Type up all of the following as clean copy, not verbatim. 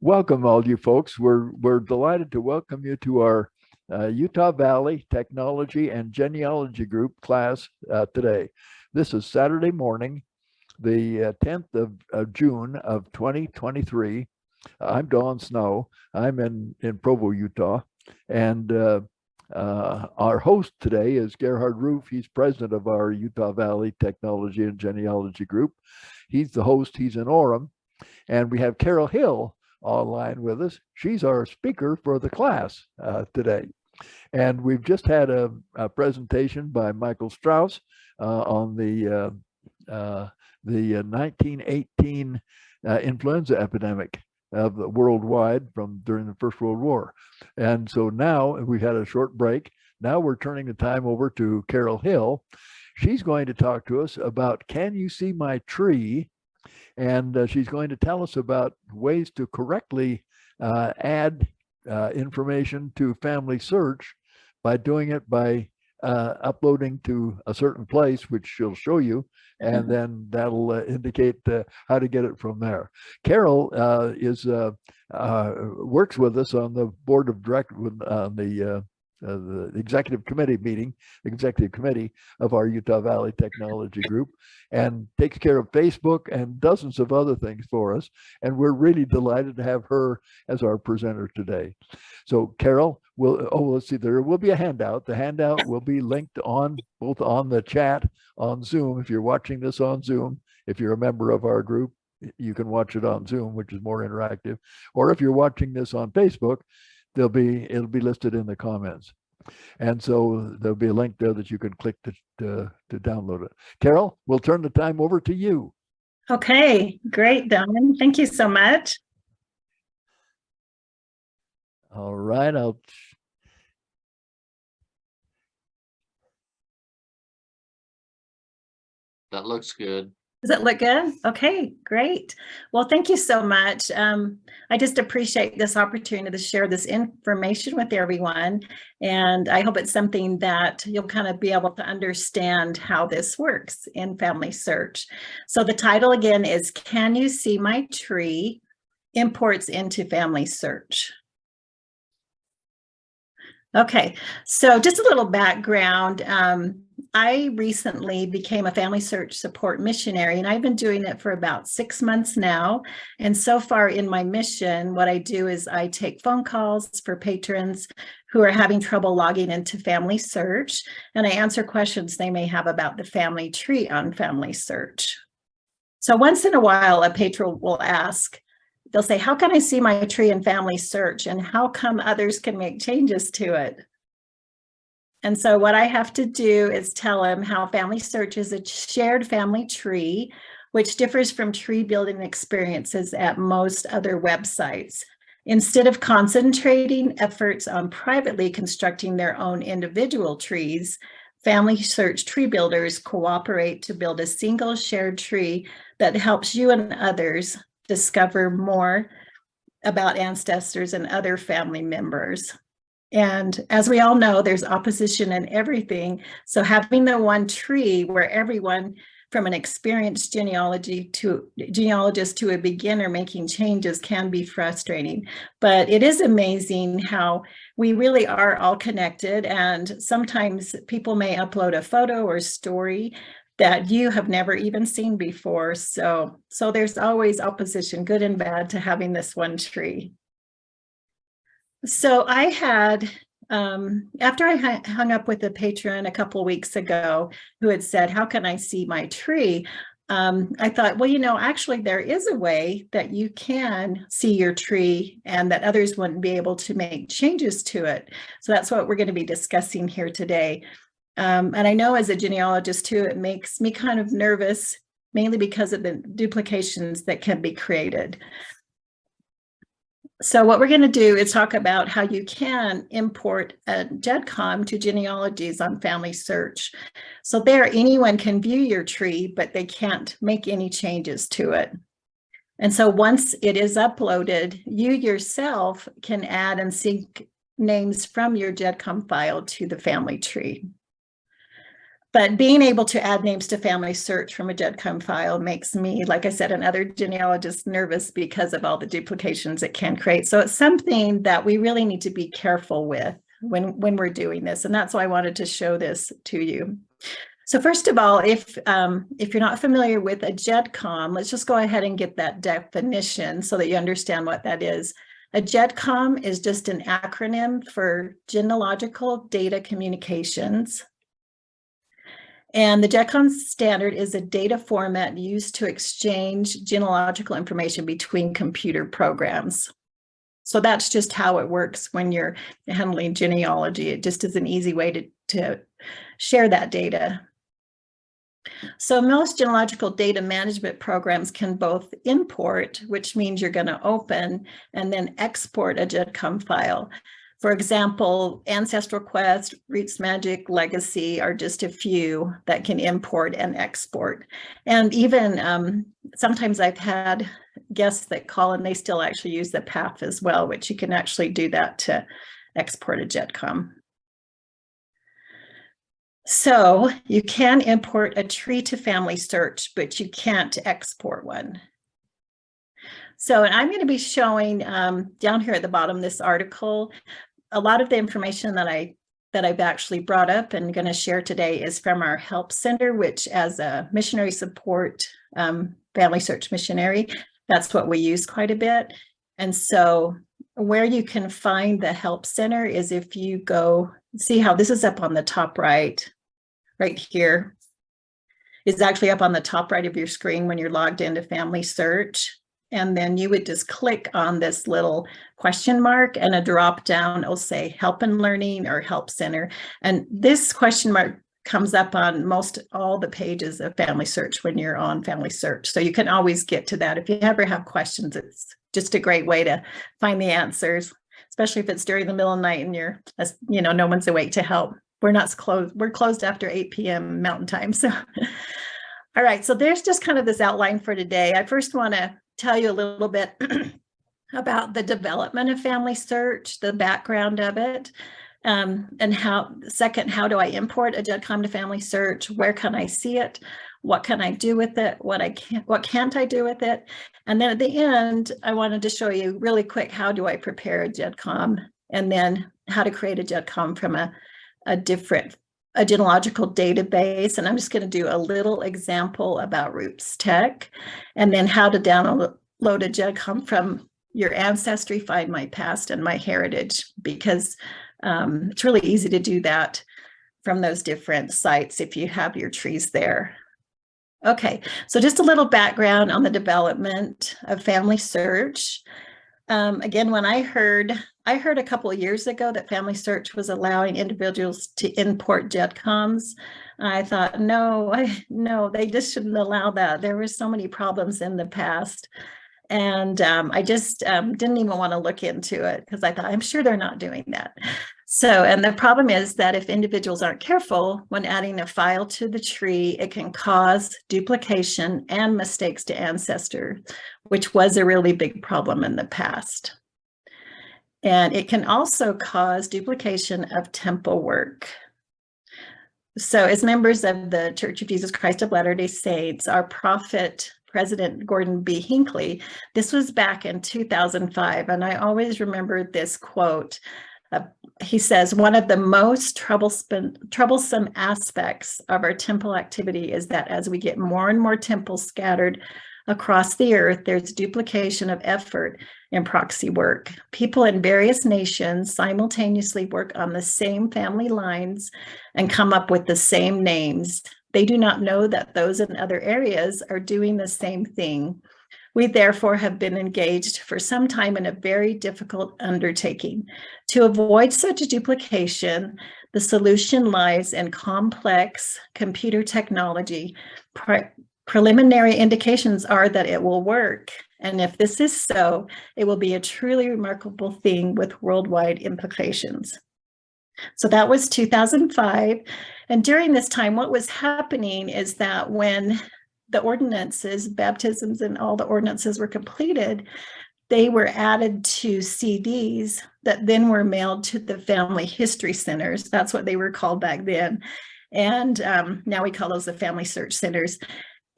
Welcome, all you folks. We're delighted to welcome you to our Utah Valley Technology and Genealogy Group class today. This is Saturday morning, the 10th of June of 2023. I'm Don Snow. I'm in Provo, Utah, and our host today is Gerhard Roof. He's president of our Utah Valley Technology and Genealogy Group. He's the host. He's in Orem, and we have Carol Hill online with us. She's our speaker for the class today. And we've just had a presentation by Michael Strauss on the 1918 influenza epidemic of the worldwide from during the First World War. And so now we had a short break. Now we're turning the time over to Carol Hill. She's going to talk to us about Can You See My Tree? And she's going to tell us about ways to correctly add information to FamilySearch by doing it by uploading to a certain place, which she'll show you, and then that'll indicate how to get it from there. Carol works with us on the board of directors, on the executive committee of our Utah Valley Technology Group, and takes care of Facebook and dozens of other things for us. And we're really delighted to have her as our presenter today. So Carol, let's see, there will be a handout. The handout will be linked on both on the chat on Zoom. If you're watching this on Zoom, if you're a member of our group, you can watch it on Zoom, which is more interactive. Or if you're watching this on Facebook, it'll be listed in the comments. And so there'll be a link there that you can click to download it. Carol, we'll turn the time over to you. Okay, great, Don. Thank you so much. All right, that looks good. Does it look good? Okay, great. Well, thank you so much. I just appreciate this opportunity to share this information with everyone. And I hope it's something that you'll kind of be able to understand how this works in FamilySearch. So the title again is Can You See My Tree? Imports into FamilySearch. Okay, so just a little background. I recently became a FamilySearch support missionary, and I've been doing it for about 6 months now. And so far in my mission, what I do is I take phone calls for patrons who are having trouble logging into FamilySearch, and I answer questions they may have about the family tree on FamilySearch. So once in a while, a patron will ask, they'll say, how can I see my tree in FamilySearch, and how come others can make changes to it? And so what I have to do is tell them how FamilySearch is a shared family tree, which differs from tree building experiences at most other websites. Instead of concentrating efforts on privately constructing their own individual trees, FamilySearch tree builders cooperate to build a single shared tree that helps you and others discover more about ancestors and other family members. And as we all know, there's opposition in everything. So having the one tree where everyone from an experienced genealogist to a beginner making changes can be frustrating. But it is amazing how we really are all connected. And sometimes people may upload a photo or story that you have never even seen before. So there's always opposition, good and bad, to having this one tree. So I had, after I hung up with a patron a couple of weeks ago who had said, how can I see my tree? I thought, well, actually there is a way that you can see your tree and that others wouldn't be able to make changes to it. So that's what we're going to be discussing here today. And I know as a genealogist too, it makes me kind of nervous, mainly because of the duplications that can be created. So what we're going to do is talk about how you can import a GEDCOM to genealogies on FamilySearch. So there, anyone can view your tree, but they can't make any changes to it. And so once it is uploaded, you yourself can add and sync names from your GEDCOM file to the family tree. But being able to add names to FamilySearch from a GEDCOM file makes me, like I said, and other genealogists nervous because of all the duplications it can create. So it's something that we really need to be careful with when we're doing this. And that's why I wanted to show this to you. So first of all, if you're not familiar with a GEDCOM, let's just go ahead and get that definition so that you understand what that is. A GEDCOM is just an acronym for Genealogical Data Communications. And the GEDCOM standard is a data format used to exchange genealogical information between computer programs. So that's just how it works when you're handling genealogy. It just is an easy way to share that data. So most genealogical data management programs can both import, which means you're going to open, and then export a GEDCOM file. For example, Ancestral Quest, Roots Magic, Legacy are just a few that can import and export. And even sometimes I've had guests that call and they still actually use the PAF as well, which you can actually do that to export a GEDCOM. So you can import a tree to FamilySearch, but you can't export one. So I'm going to be showing down here at the bottom this article. A lot of the information that I've actually brought up and going to share today is from our help center, which as a missionary support FamilySearch missionary, that's what we use quite a bit. And so where you can find the help center is if you go, see how this is up on the top right here. It's actually up on the top right of your screen when you're logged into FamilySearch. And then you would just click on this little question mark and a drop down will say help and learning or help center. And this question mark comes up on most all the pages of FamilySearch when you're on FamilySearch. So you can always get to that. If you ever have questions, it's just a great way to find the answers, especially if it's during the middle of the night and you're, no one's awake to help. We're closed after 8 p.m. Mountain Time. So, all right. So there's just kind of this outline for today. I first want to tell you a little bit about the development of FamilySearch, the background of it, and how do I import a GEDCOM to FamilySearch? Where can I see it? What can I do with it? What can't I do with it? And then at the end, I wanted to show you really quick, how do I prepare a GEDCOM, and then how to create a GEDCOM from a genealogical database. And I'm just going to do a little example about Roots Tech, and then how to download a GEDCOM from your Ancestry, Find My Past, and My Heritage, because it's really easy to do that from those different sites if you have your trees there. Okay, so just a little background on the development of FamilySearch. Again, when I heard a couple of years ago that FamilySearch was allowing individuals to import GEDCOMs, I thought, no, they just shouldn't allow that. There were so many problems in the past. And I just didn't even want to look into it because I thought, I'm sure they're not doing that. So, and the problem is that if individuals aren't careful when adding a file to the tree, it can cause duplication and mistakes to ancestors, which was a really big problem in the past. And it can also cause duplication of temple work. So as members of the Church of Jesus Christ of Latter-day Saints, our prophet, President Gordon B. Hinckley, this was back in 2005, and I always remember this quote. He says, one of the most troublesome aspects of our temple activity is that as we get more and more temples scattered across the earth, there's duplication of effort in proxy work. People in various nations simultaneously work on the same family lines and come up with the same names. They do not know that those in other areas are doing the same thing. We therefore have been engaged for some time in a very difficult undertaking. To avoid such a duplication, the solution lies in complex computer technology. Preliminary indications are that it will work. And if this is so, it will be a truly remarkable thing with worldwide implications. So that was 2005. And during this time, what was happening is that when the ordinances, baptisms and all the ordinances were completed, they were added to CDs that then were mailed to the family history centers. That's what they were called back then. And now we call those the Family Search Centers.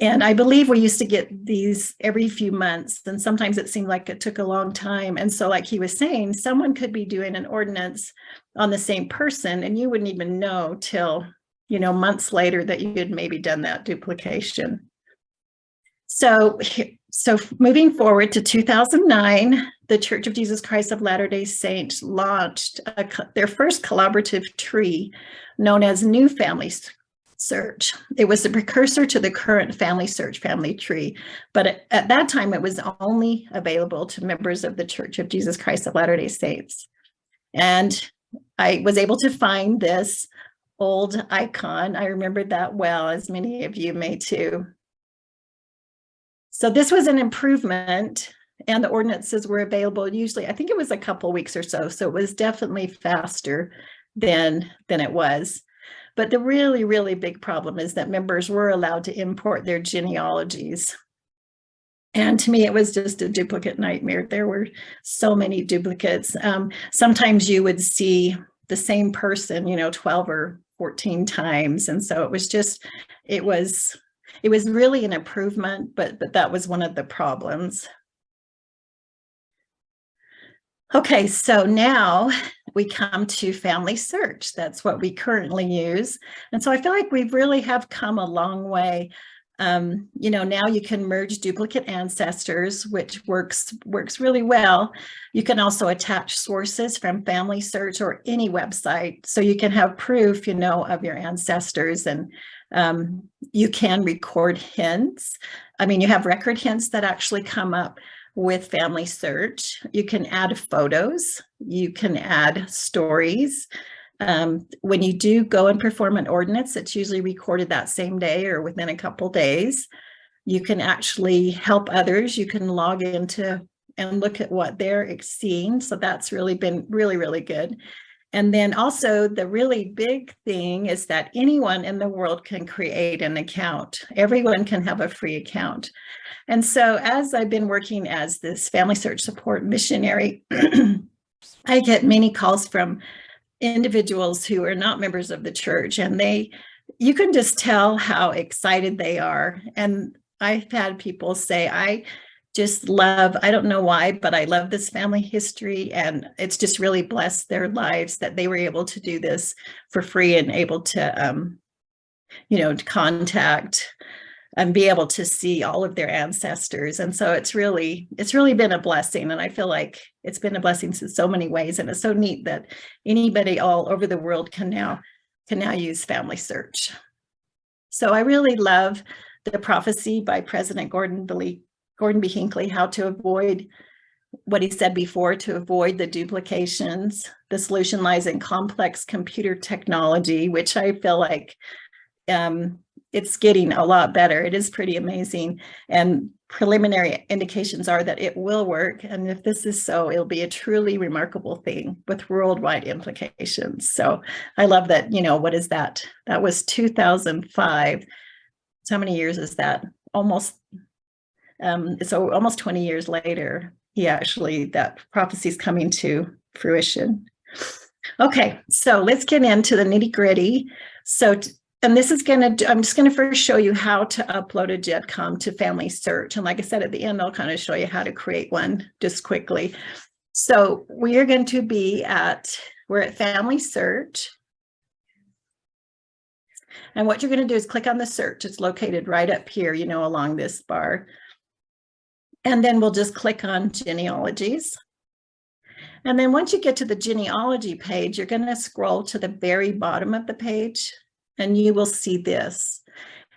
And I believe we used to get these every few months, and sometimes it seemed like it took a long time. And so like he was saying, someone could be doing an ordinance on the same person and you wouldn't even know till, you know, months later that you had maybe done that duplication. So moving forward to 2009, the Church of Jesus Christ of Latter-day Saints launched their first collaborative tree known as New Family Search. It was the precursor to the current FamilySearch family tree, but at that time it was only available to members of the Church of Jesus Christ of Latter-day Saints. And I was able to find this old icon. I remembered that well, as many of you may too. So this was an improvement, and the ordinances were available usually, I think it was a couple weeks or so. So it was definitely faster than it was. But the really, really big problem is that members were allowed to import their genealogies. And to me, it was just a duplicate nightmare. There were so many duplicates. Sometimes you would see the same person, you know, 12 or 14 times. And so it was just, it was really an improvement, but that was one of the problems. Okay, so now we come to FamilySearch. That's what we currently use. And so I feel like we really have come a long way. You know, now you can merge duplicate ancestors, which works really well. You can also attach sources from FamilySearch or any website. So you can have proof, you know, of your ancestors, and you can record hints. I mean, you have record hints that actually come up with FamilySearch. You can add photos, you can add stories. When you do go and perform an ordinance, it's usually recorded that same day or within a couple days. You can actually help others. You can log into and look at what they're seeing. So that's really been really, really good. And then also the really big thing is that anyone in the world can create an account. Everyone can have a free account. And so as I've been working as this FamilySearch support missionary, I get many calls from individuals who are not members of the church, and you can just tell how excited they are. And I've had people say, I don't know why, but I love this family history, and it's just really blessed their lives that they were able to do this for free and able to, you know, to contact and be able to see all of their ancestors. And so it's really been a blessing. And I feel like it's been a blessing in so many ways. And it's so neat that anybody all over the world can now use FamilySearch. So I really love the prophecy by President Gordon B. Hinckley, how to avoid what he said before, to avoid the duplications. The solution lies in complex computer technology, which I feel like it's getting a lot better. It is pretty amazing. And preliminary indications are that it will work. And if this is so, it'll be a truly remarkable thing with worldwide implications. So I love that, you know, what is that? That was 2005. So how many years is that? Almost, so almost 20 years later, that prophecy is coming to fruition. Okay, so let's get into the nitty-gritty. And this is I'm just going to first show you how to upload a GEDCOM to FamilySearch. And like I said, at the end, I'll kind of show you how to create one just quickly. So we are going to we're at FamilySearch. And what you're going to do is click on the search. It's located right up here, you know, along this bar. And then we'll just click on genealogies. And then once you get to the genealogy page, you're going to scroll to the very bottom of the page, and you will see this.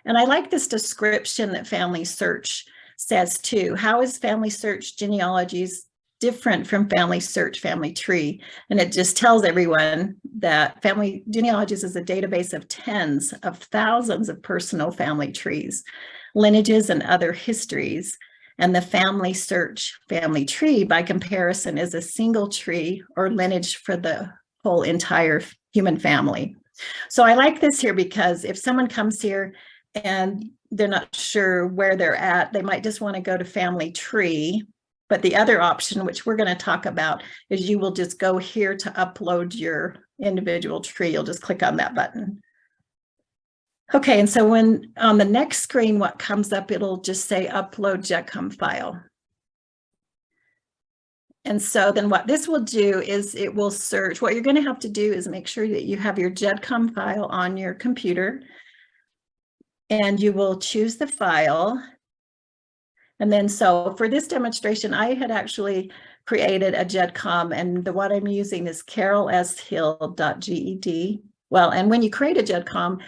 And I like this description that FamilySearch says too. How is FamilySearch genealogies different from FamilySearch family tree? And it just tells everyone that family genealogies is a database of tens of thousands of personal family trees, lineages, and other histories. And the FamilySearch family tree, by comparison, is a single tree or lineage for the whole entire human family. So I like this here because if someone comes here and they're not sure where they're at, they might just want to go to family tree. But the other option, which we're going to talk about, is you will just go here to upload your individual tree. You'll just click on that button. Okay, and so when on the next screen, what comes up, it'll just say upload GEDCOM file. And so then what this will do is it will search. What you're going to have to do is make sure that you have your GEDCOM file on your computer, and you will choose the file. And then so for this demonstration, I had actually created a GEDCOM, and the one I'm using is carolshill.ged. Well, and when you create a GEDCOM,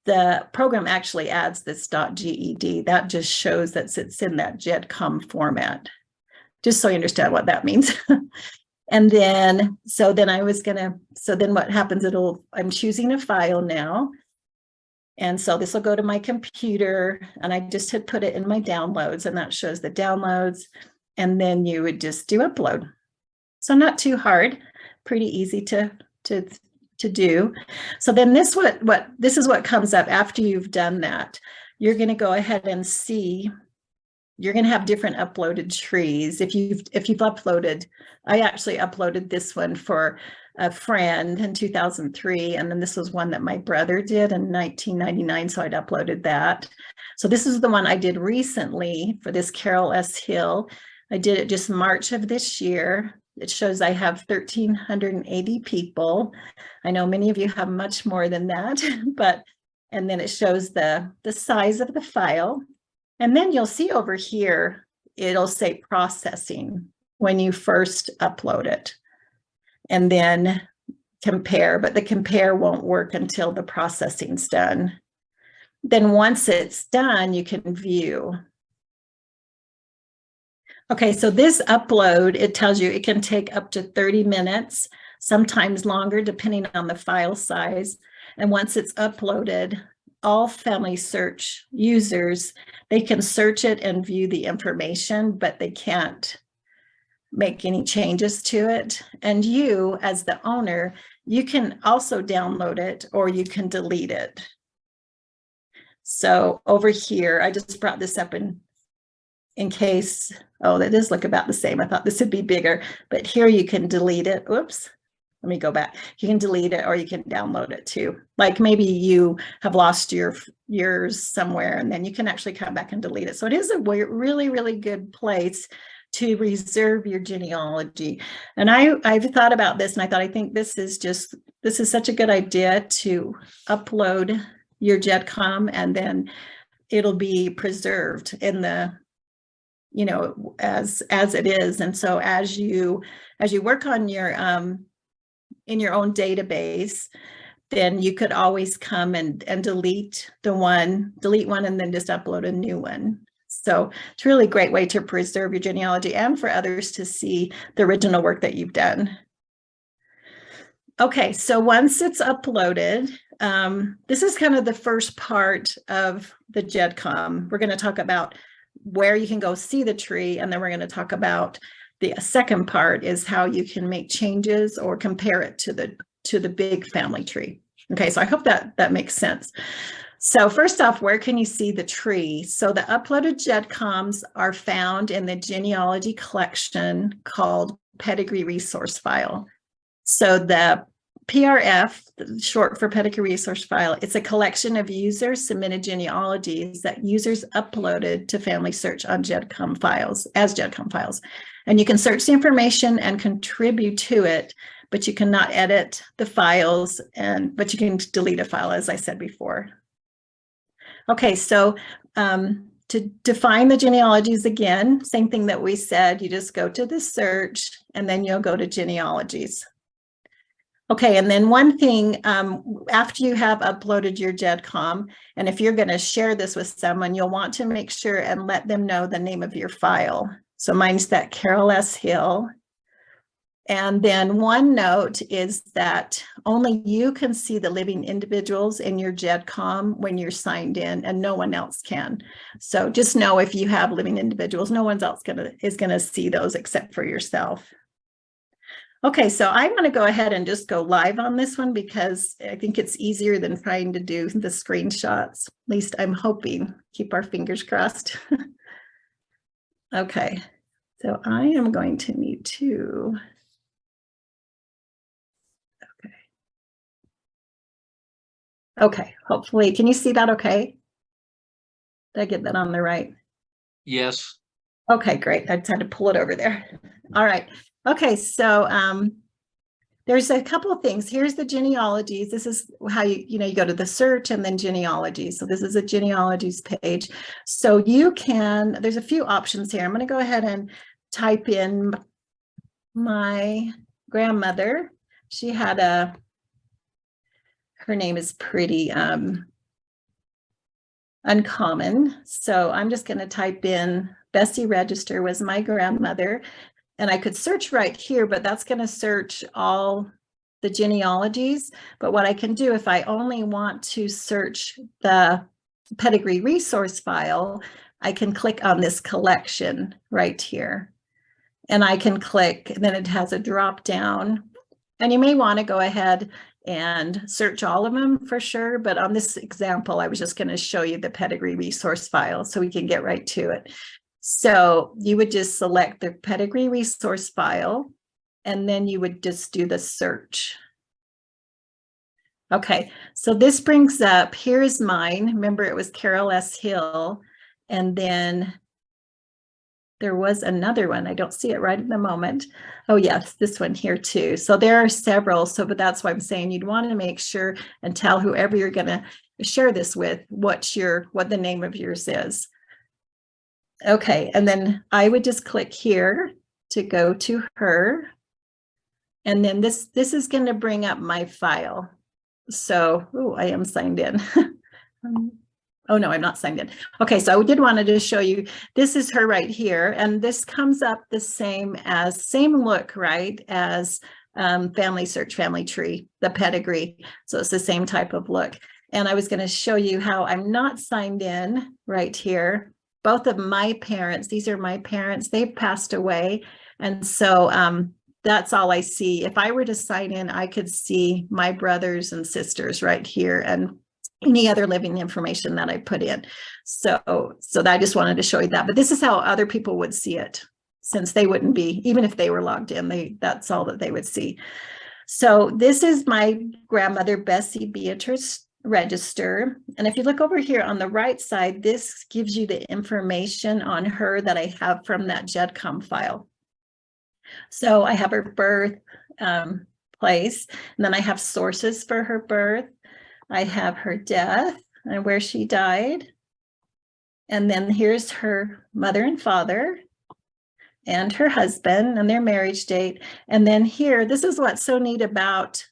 the program actually adds this .ged. That just shows that it's in that GEDCOM format, just so you understand what that means. And then, so then what happens, I'm choosing a file now. And so this will go to my computer, and I just had put it in my downloads, and that shows the downloads. And then you would just do upload. So not too hard, pretty easy to do. So then this is what comes up after you've done that. You're going to go ahead and see, you're going to have different uploaded trees. If you've uploaded, I actually uploaded this one for a friend in 2003, and then this was one that my brother did in 1999, so I'd uploaded that. So this is the one I did recently for this Carol S. Hill. I did it just March of this year. It shows I have 1,380 people. I know many of you have much more than that, and then it shows the size of the file. And then you'll see over here, it'll say processing when you first upload it. And then compare, but the compare won't work until the processing's done. Then once it's done, you can view. Okay, so this upload, it tells you it can take up to 30 minutes, sometimes longer, depending on the file size. And once it's uploaded, all FamilySearch users, they can search it and view the information, but they can't make any changes to it. And you, as the owner, you can also download it or you can delete it. So over here, I just brought this up in case, oh, that does look about the same. I thought this would be bigger, but here you can delete it. Oops, let me go back. You can delete it or you can download it too. Like maybe you have lost yours somewhere, and then you can actually come back and delete it. So it is a really, really good place to reserve your genealogy. And I've thought about this, and I thought, I think this is such a good idea to upload your GEDCOM, and then it'll be preserved in the, as it is. And so as you work on your in your own database, then you could always come and delete one and then just upload a new one. So it's a really great way to preserve your genealogy and for others to see the original work that you've done. Okay, so once it's uploaded, this is kind of the first part of the GEDCOM. We're going to talk about where you can go see the tree, and then we're going to talk about the second part is how you can make changes or compare it to the big family tree. Okay, so I hope that makes sense. So first off, where can you see the tree? So the uploaded GEDCOMs are found in the genealogy collection called Pedigree Resource file. So the PRF, short for Pedigree Resource file, it's a collection of user-submitted genealogies that users uploaded to FamilySearch on GEDCOM files, as GEDCOM files. And you can search the information and contribute to it, but you cannot edit the files, but you can delete a file, as I said before. Okay, so to find the genealogies again, same thing that we said, you just go to the search, and then you'll go to genealogies. Okay, and then one thing, after you have uploaded your GEDCOM, and if you're going to share this with someone, you'll want to make sure and let them know the name of your file. So mine's that Carol S. Hill. And then one note is that only you can see the living individuals in your GEDCOM when you're signed in, and no one else can. So just know if you have living individuals, no one else is gonna see those except for yourself. Okay, so I'm going to go ahead and just go live on this one because I think it's easier than trying to do the screenshots. At least I'm hoping. Keep our fingers crossed. Okay, so I am going to need to. Okay. Okay, hopefully, can you see that okay? Did I get that on the right? Yes. Okay, great. I just had to pull it over there. All right. Okay, so there's a couple of things. Here's the genealogies. This is how you go to the search and then genealogies. So this is a genealogies page. So there's a few options here. I'm going to go ahead and type in my grandmother. She had her name is pretty uncommon. So I'm just going to type in Bessie Register was my grandmother. And I could search right here, but that's going to search all the genealogies. But what I can do if I only want to search the Pedigree Resource file, I can click on this collection right here. And I can click, and then it has a drop down. And you may want to go ahead and search all of them for sure. But on this example, I was just going to show you the Pedigree Resource file so we can get right to it. So you would just select the Pedigree Resource file, and then you would just do the search. Okay, so this brings up, here's mine. Remember, it was Carol S. Hill, and then there was another one. I don't see it right at the moment. Oh yes, this one here too. So there are several. But that's why I'm saying you'd want to make sure and tell whoever you're going to share this with what the name of yours is. Okay, and then I would just click here to go to her. And then this is going to bring up my file. So, I am signed in. Oh no, I'm not signed in. Okay, so I did want to show you, this is her right here. And this comes up the same look, right, as FamilySearch, Family Tree, the Pedigree. So it's the same type of look. And I was going to show you how I'm not signed in right here. Both of my parents, these are my parents, they've passed away. And so that's all I see. If I were to sign in, I could see my brothers and sisters right here and any other living information that I put in. So I just wanted to show you that. But this is how other people would see it, since they wouldn't be, even if they were logged in, that's all that they would see. So this is my grandmother, Bessie Beatrice Register. And if you look over here on the right side, this gives you the information on her that I have from that GEDCOM file. So I have her birth place, and then I have sources for her birth. I have her death and where she died. And then here's her mother and father and her husband and their marriage date. And then here, this is what's so neat about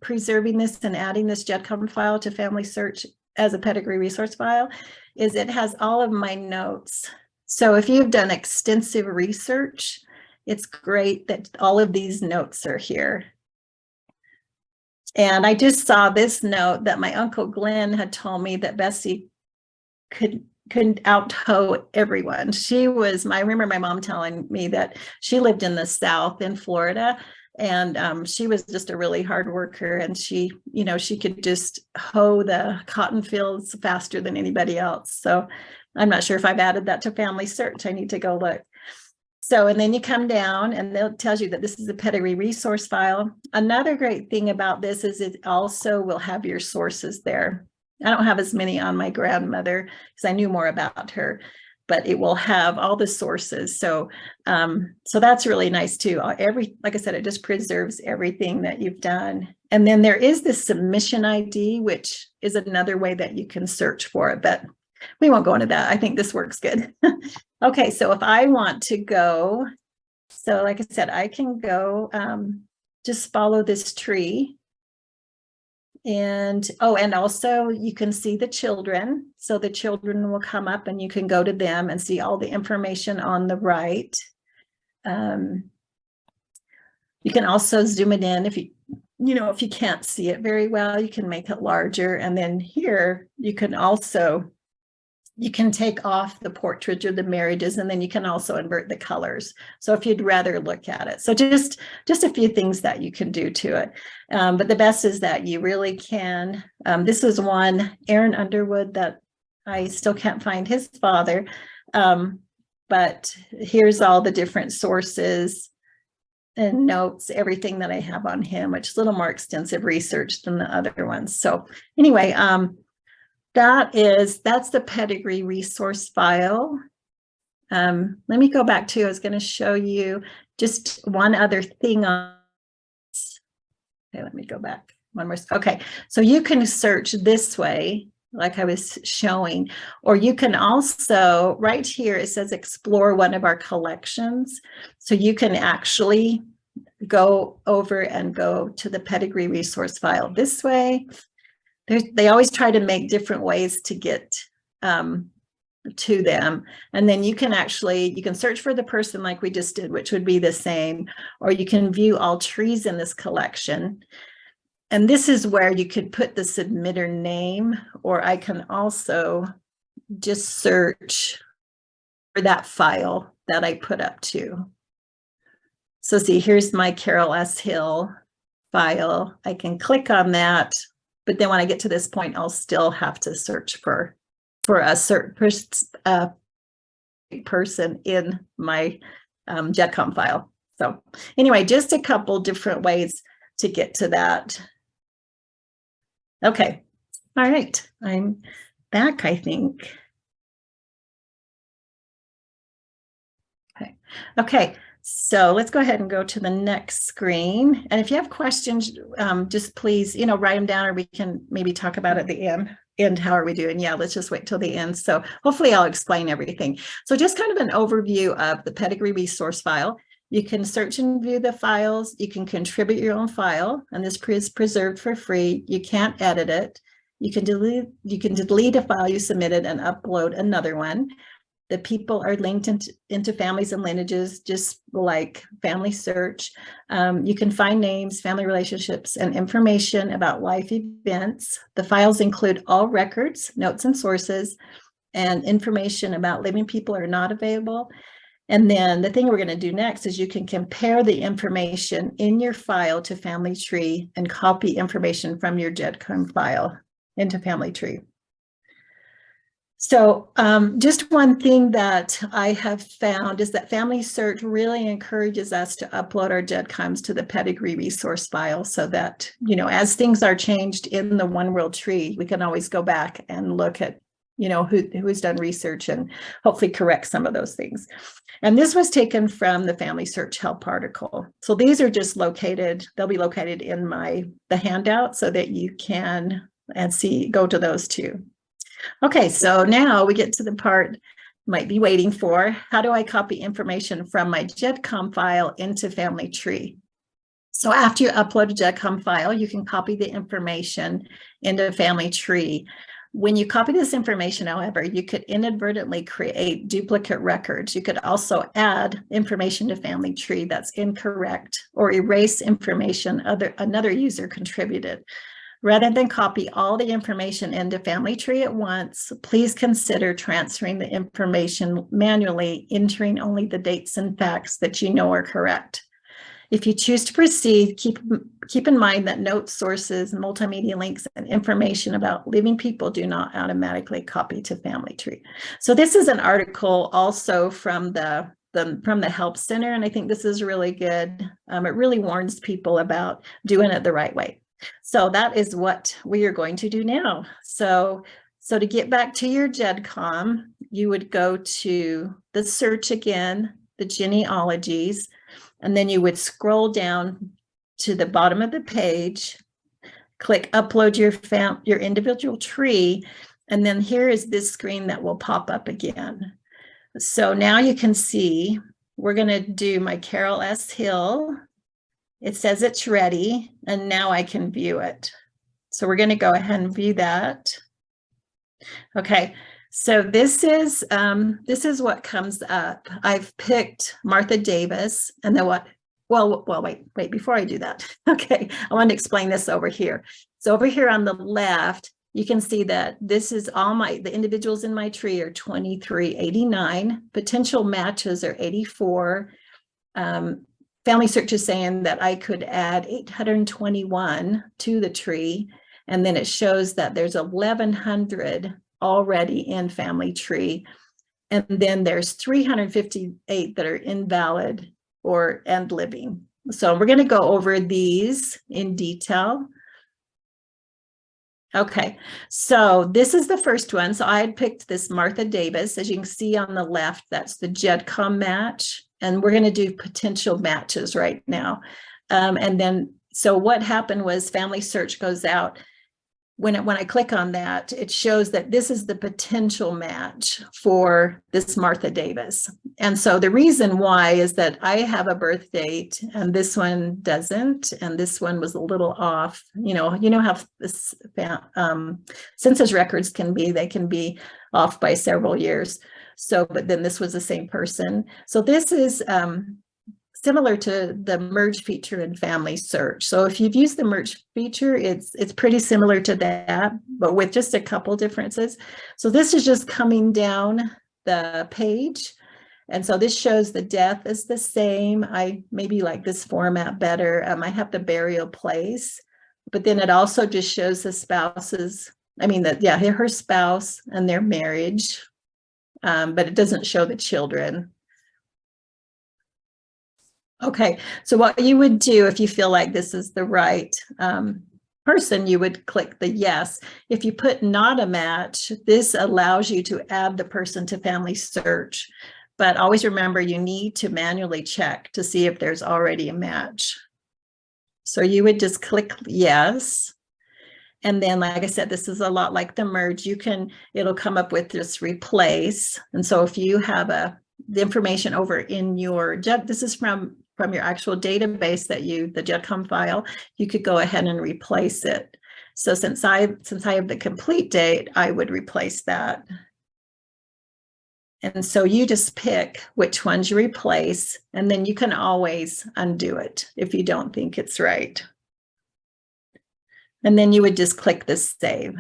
preserving this and adding this GEDCOM file to FamilySearch as a Pedigree Resource file, is it has all of my notes. So if you've done extensive research, it's great that all of these notes are here. And I just saw this note that my Uncle Glenn had told me that Bessie couldn't out-hoe everyone. I remember my mom telling me that she lived in the South in Florida, and she was just a really hard worker, and she could just hoe the cotton fields faster than anybody else. So I'm not sure if I've added that to FamilySearch. I need to go look. So, and then you come down and it tells you that this is a Pedigree Resource file. Another great thing about this is it also will have your sources there. I don't have as many on my grandmother because I knew more about her, but it will have all the sources. So, so that's really nice too. Like I said, it just preserves everything that you've done. And then there is this submission ID, which is another way that you can search for it, but we won't go into that. I think this works good. Okay, so if I want to go, so like I said, I can go just follow this tree. And also you can see the children. So the children will come up and you can go to them and see all the information on the right. You can also zoom it in if you can't see it very well, you can make it larger. And then here you can take off the portraits or the marriages, and then you can also invert the colors. So if you'd rather look at it. So just a few things that you can do to it. But the best is that you really can. This is one, Aaron Underwood, that I still can't find his father. But here's all the different sources. and notes everything that I have on him, which is a little more extensive research than the other ones. So anyway, that's the Pedigree Resource file. Let me go back to, I was going to show you just one other thing on. Okay, let me go back one more. Okay, so you can search this way, like I was showing, or you can also, right here, it says explore one of our collections. So you can actually go over and go to the Pedigree Resource file this way. They always try to make different ways to get to them. And then you can search for the person like we just did, which would be the same, or you can view all trees in this collection. And this is where you could put the submitter name, or I can also just search for that file that I put up to. So see, here's my Carol S. Hill file. I can click on that, but then when I get to this point, I'll still have to search for a certain person in my GEDCOM file. So anyway, just a couple different ways to get to that. Okay, all right, I'm back, I think. Okay, so let's go ahead and go to the next screen. And if you have questions, just please, write them down, or we can maybe talk about it at the end. How are we doing? Yeah, let's just wait till the end. So hopefully I'll explain everything. So just kind of an overview of the Pedigree Resource file. You can search and view the files. You can contribute your own file, and this is preserved for free. You can't edit it. You can delete a file you submitted and upload another one. The people are linked into families and lineages, just like FamilySearch. You can find names, family relationships, and information about life events. The files include all records, notes, and sources, and information about living people are not available. And then the thing we're going to do next is you can compare the information in your file to Family Tree and copy information from your GEDCOM file into Family Tree. So just one thing that I have found is that FamilySearch really encourages us to upload our GEDCOMs to the Pedigree Resource file, so that, as things are changed in the One World Tree, we can always go back and look at, who's done research and hopefully correct some of those things. And this was taken from the FamilySearch help article. So these are just located, they'll be located in the handout so that you can go to those too. Okay, so now we get to the part you might be waiting for. How do I copy information from my GEDCOM file into Family Tree? So after you upload a GEDCOM file, you can copy the information into Family Tree. When you copy this information, however, you could inadvertently create duplicate records. You could also add information to Family Tree that's incorrect, or erase information another user contributed. Rather than copy all the information into Family Tree at once, please consider transferring the information manually, entering only the dates and facts that you know are correct. If you choose to proceed, keep in mind that notes, sources, multimedia links, and information about living people do not automatically copy to Family Tree. So this is an article also from the Help Center, and I think this is really good. It really warns people about doing it the right way. So that is what we are going to do now. So to get back to your GEDCOM, you would go to the search again, the genealogies, and then you would scroll down to the bottom of the page, click upload your individual tree, and then here is this screen that will pop up again. So now you can see we're going to do my Carol S. Hill. It says it's ready, and now I can view it. So we're going to go ahead and view that. Okay, so this is what comes up. I've picked Martha Davis, and then what? Well, wait, before I do that. Okay, I want to explain this over here. So over here on the left, you can see that this is all the individuals in my tree are 2389. Potential matches are 84. FamilySearch is saying that I could add 821 to the tree, and then it shows that there's 1,100 already in Family Tree, and then there's 358 that are invalid and living. So we're going to go over these in detail. Okay, so this is the first one. So I had picked this Martha Davis. As you can see on the left, that's the GEDCOM match. And we're going to do potential matches right now. And then, so what happened was FamilySearch goes out. When I click on that, it shows that this is the potential match for this Martha Davis. And so the reason why is that I have a birth date and this one doesn't, and this one was a little off. You know how this, census records can be, they can be off by several years. So, but then this was the same person. So this is similar to the merge feature in FamilySearch. So if you've used the merge feature, it's pretty similar to that, but with just a couple differences. So this is just coming down the page. And so this shows the death is the same. I maybe like this format better. I have the burial place, but then it also just shows the spouses. I mean, her spouse and their marriage, but it doesn't show the children. Okay, so what you would do if you feel like this is the right person, you would click the yes. If you put not a match, this allows you to add the person to FamilySearch. But always remember, you need to manually check to see if there's already a match. So you would just click yes. And then, like I said, this is a lot like the merge. It'll come up with this replace. And so if you have the information over in your, this is from your actual database that the GEDCOM file, you could go ahead and replace it. So since I have the complete date, I would replace that. And so you just pick which ones you replace, and then you can always undo it if you don't think it's right. And then you would just click the save.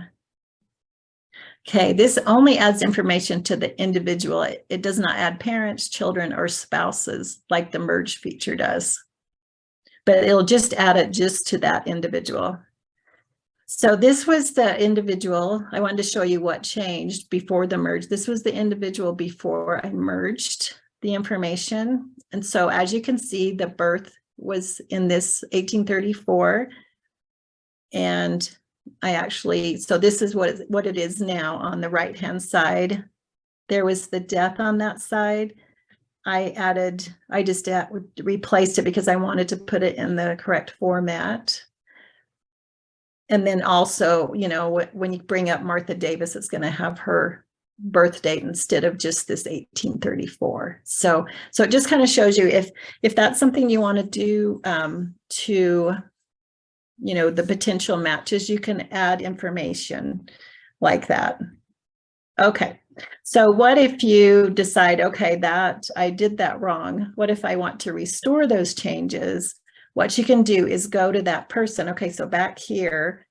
Okay, this only adds information to the individual. It does not add parents, children, or spouses like the merge feature does. But it'll just add it just to that individual. So this was the individual. I wanted to show you what changed before the merge. This was the individual before I merged the information. And so as you can see, the birth was in this 1834. And so this is what it is now on the right-hand side. There was the death on that side. I just replaced it because I wanted to put it in the correct format. And then also, when you bring up Martha Davis, it's going to have her birth date instead of just this 1834. So it just kind of shows you if that's something you want to do to the potential matches, you can add information like that. Okay, so what if you decide, okay, that I did that wrong. What if I want to restore those changes? What you can do is go to that person. Okay, so back here,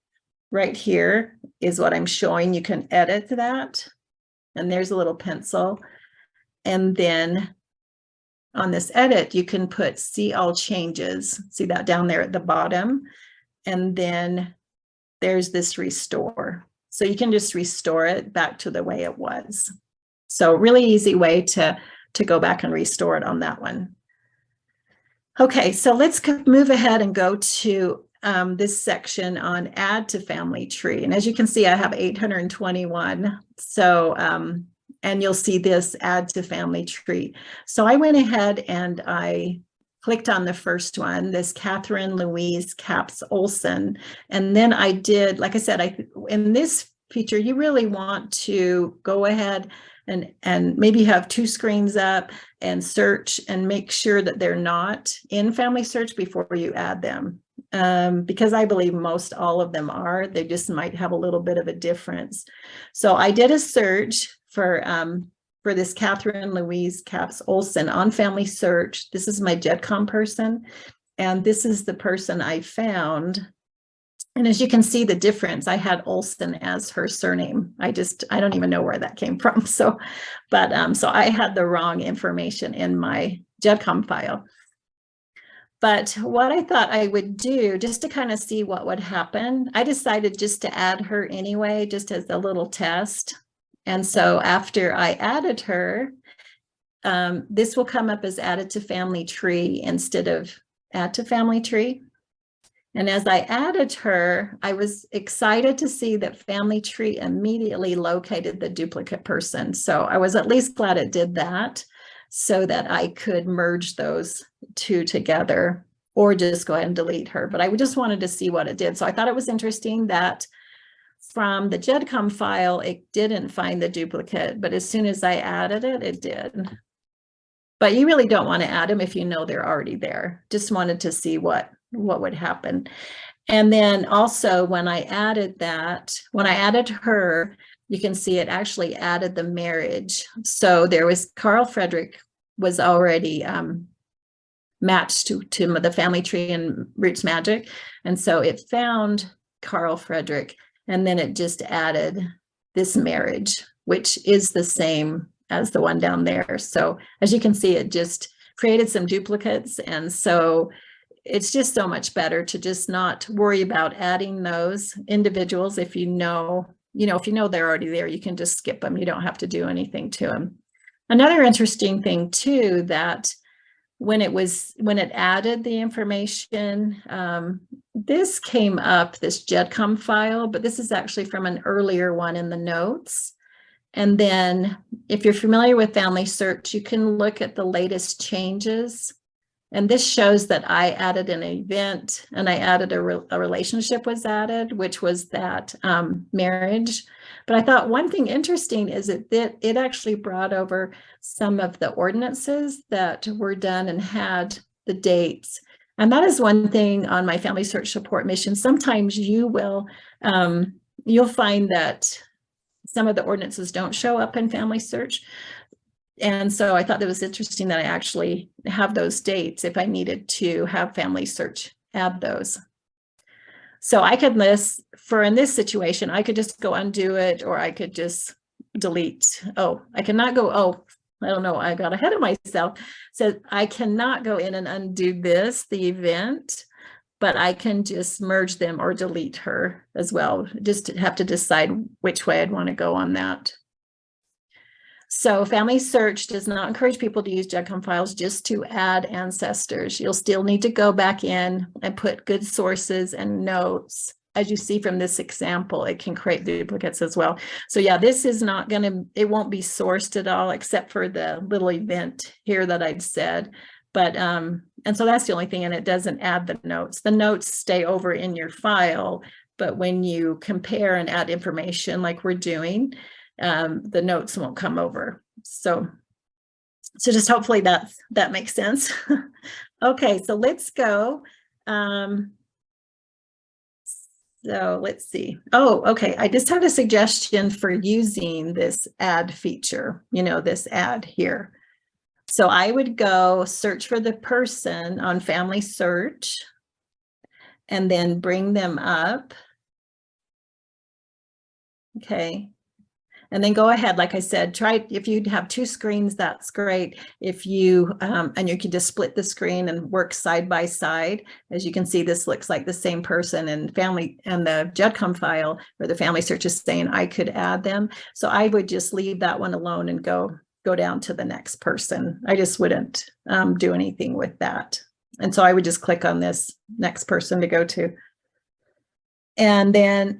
right here is what I'm showing. You can edit that. And there's a little pencil. And then on this edit, you can put see all changes. See that down there at the bottom? And then there's this restore. So you can just restore it back to the way it was. So really easy way to go back and restore it on that one. Okay, so let's move ahead and go to this section on add to family tree. And as you can see, I have 821. So, and you'll see this add to family tree. So I went ahead and I clicked on the first one, this Catherine Louise Capps Olson. And then I did, like I said, in this feature, you really want to go ahead and maybe have two screens up and search and make sure that they're not in FamilySearch before you add them. Because I believe most all of them are, they just might have a little bit of a difference. So I did a search for this Catherine Louise Capps Olson on FamilySearch. This is my GEDCOM person, and this is the person I found. And as you can see the difference, I had Olson as her surname. I don't even know where that came from. So I had the wrong information in my GEDCOM file. But what I thought I would do, just to kind of see what would happen, I decided just to add her anyway, just as a little test. And so after I added her, this will come up as added to family tree instead of add to family tree. And as I added her, I was excited to see that family tree immediately located the duplicate person. So I was at least glad it did that so that I could merge those two together or just go ahead and delete her. But I just wanted to see what it did. So I thought it was interesting that from the GEDCOM file, it didn't find the duplicate, but as soon as I added it, it did. But you really don't want to add them if you know they're already there. Just wanted to see what would happen. And then also when I added her, you can see it actually added the marriage. So there was Carl Frederick was already matched to the family tree in Roots Magic. And so it found Carl Frederick, and then it just added this marriage, which is the same as the one down there. So as you can see, it just created some duplicates. And so it's just so much better to just not worry about adding those individuals. If you know they're already there, you can just skip them. You don't have to do anything to them. Another interesting thing too, that when it added the information, this came up, this GEDCOM file, but this is actually from an earlier one in the notes. And then if you're familiar with FamilySearch, you can look at the latest changes. And this shows that I added an event and I added a relationship was added, which was that marriage. But I thought one thing interesting is that it actually brought over some of the ordinances that were done and had the dates. And that is one thing on my FamilySearch support mission. Sometimes you'll find that some of the ordinances don't show up in FamilySearch. And so I thought that was interesting that I actually have those dates if I needed to have FamilySearch add those. So I could list, in this situation, I could just go undo it, or I could just delete. Oh, I cannot go, I don't know, I got ahead of myself. So I cannot go in and undo the event, but I can just merge them or delete her as well. Just have to decide which way I'd want to go on that. So FamilySearch does not encourage people to use GEDCOM files just to add ancestors. You'll still need to go back in and put good sources and notes. As you see from this example, it can create duplicates as well. So yeah, this is not going to, it won't be sourced at all except for the little event here that I'd said. But, and so that's the only thing, and it doesn't add the notes. The notes stay over in your file, but when you compare and add information like we're doing, the notes won't come over. So just hopefully that makes sense. Okay, so let's go. So let's see. Oh, okay. I just had a suggestion for using this add feature, this add here. So I would go search for the person on FamilySearch and then bring them up. Okay. And then go ahead, like I said, try, if you have two screens, that's great. If you, and you can just split the screen and work side by side. As you can see, this looks like the same person, and the GEDCOM file or the FamilySearch is saying I could add them. So I would just leave that one alone and go down to the next person. I just wouldn't do anything with that. And so I would just click on this next person to go to. And then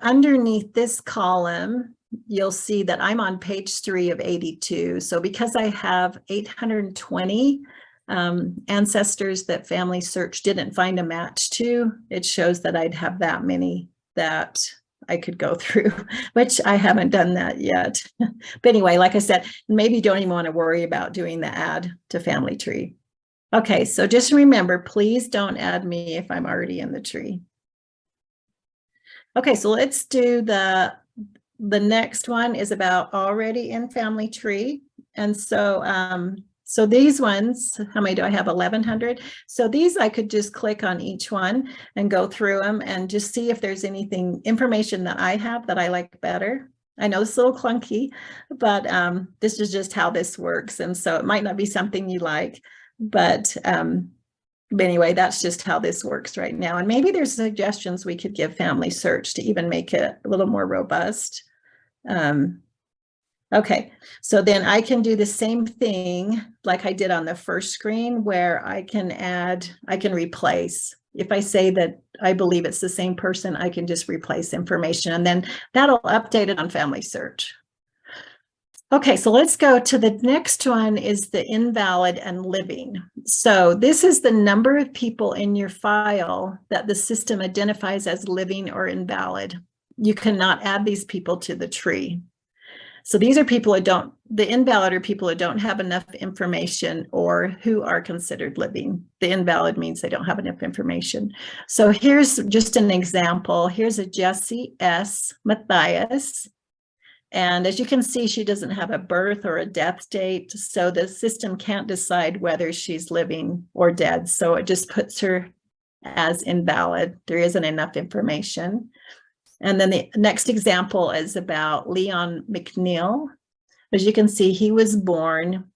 underneath this column, you'll see that I'm on page 3 of 82. So because I have 820 ancestors that FamilySearch didn't find a match to, it shows that I'd have that many that I could go through, which I haven't done that yet. But anyway, like I said, maybe you don't even want to worry about doing the add to family tree. Okay, so just remember, please don't add me if I'm already in the tree. Okay, so let's do the next one is about already in family tree. And so, so these ones, how many do I have? 1,100. So these I could just click on each one and go through them and just see if there's information that I have that I like better. I know it's a little clunky, but this is just how this works. And so it might not be something you like, but anyway, that's just how this works right now. And maybe there's suggestions we could give FamilySearch to even make it a little more robust. Okay, so then I can do the same thing like I did on the first screen where I can replace. If I say that I believe it's the same person, I can just replace information and then that'll update it on FamilySearch. Okay, so let's go to the next one is the invalid and living. So this is the number of people in your file that the system identifies as living or invalid. You cannot add these people to the tree. So these are people who don't, the invalid are people who don't have enough information or who are considered living. The invalid means they don't have enough information. So here's just an example. Here's a Jessie S. Matthias. And as you can see, she doesn't have a birth or a death date. So the system can't decide whether she's living or dead. So it just puts her as invalid. There isn't enough information. And then the next example is about Leon McNeil. As you can see, he was born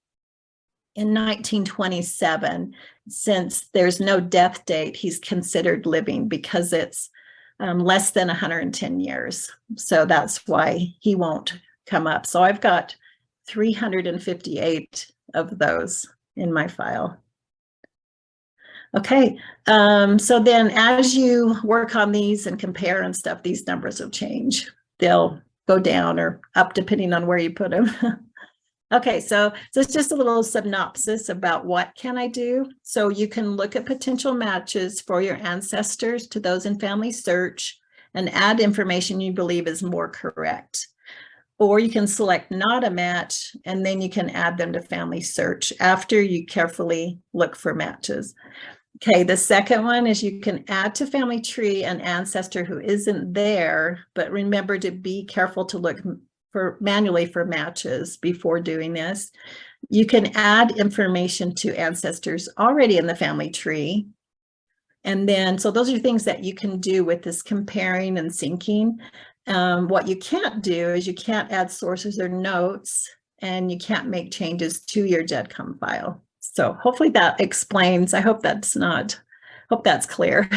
in 1927. Since there's no death date, he's considered living because it's less than 110 years. So that's why he won't come up. So I've got 358 of those in my file. Okay, so then as you work on these and compare and stuff, these numbers will change. They'll go down or up depending on where you put them. Okay, so it's just a little synopsis about what can I do. So you can look at potential matches for your ancestors to those in FamilySearch and add information you believe is more correct. Or you can select not a match and then you can add them to FamilySearch after you carefully look for matches. Okay, the second one is you can add to family tree an ancestor who isn't there, but remember to be careful to look manually for matches before doing this. You can add information to ancestors already in the family tree. And then, so those are things that you can do with this comparing and syncing. What you can't do is you can't add sources or notes, and you can't make changes to your GEDCOM file. So hopefully that explains. I hope that's clear.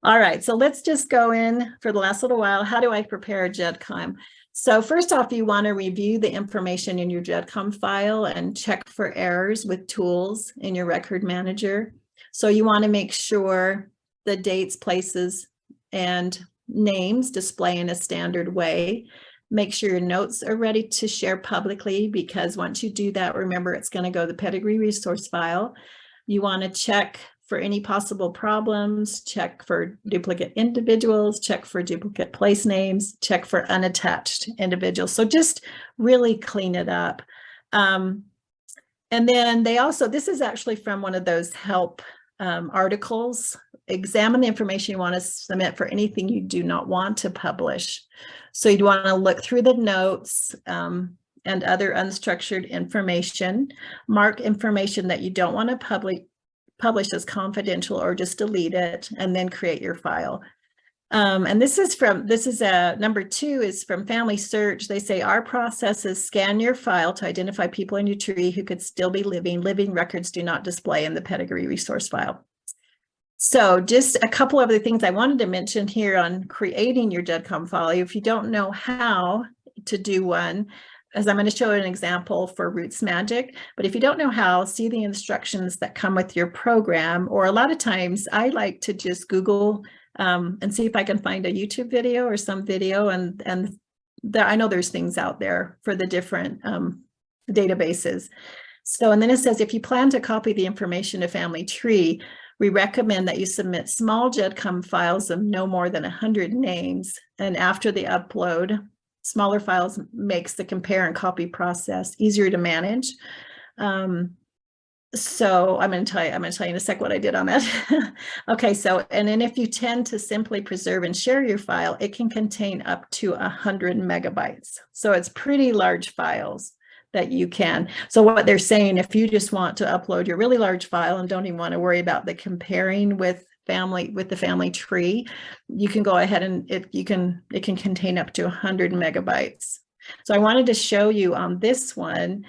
All right, so let's just go in for the last little while. How do I prepare a GEDCOM? So first off, you want to review the information in your GEDCOM file and check for errors with tools in your record manager. So you want to make sure the dates, places, and names display in a standard way. Make sure your notes are ready to share publicly, because once you do that, remember it's going to go to the Pedigree Resource file. You want to check for any possible problems, check for duplicate individuals, check for duplicate place names, check for unattached individuals. So just really clean it up. And then they also, this is actually from one of those help articles. Examine the information you want to submit for anything you do not want to publish. So you'd want to look through the notes and other unstructured information, mark information that you don't want to publish as confidential or just delete it, and then create your file. And this is number 2 is from FamilySearch. They say our process is scan your file to identify people in your tree who could still be living. Living records do not display in the Pedigree Resource file. So just a couple of the things I wanted to mention here on creating your GEDCOM file. If you don't know how to do one, as I'm going to show an example for Roots Magic, but if you don't know how, see the instructions that come with your program. Or a lot of times I like to just Google and see if I can find a YouTube video or some video, and I know there's things out there for the different databases. So, and then it says, if you plan to copy the information to Family Tree, we recommend that you submit small GEDCOM files of no more than 100 names. And after the upload, smaller files makes the compare and copy process easier to manage. So I'm going to tell you in a sec what I did on that. Okay, so, and then if you tend to simply preserve and share your file, it can contain up to 100 megabytes. So it's pretty large files that you can. So what they're saying, if you just want to upload your really large file and don't even want to worry about the comparing with the family tree, you can go ahead and it can contain up to 100 megabytes. So I wanted to show you on this one,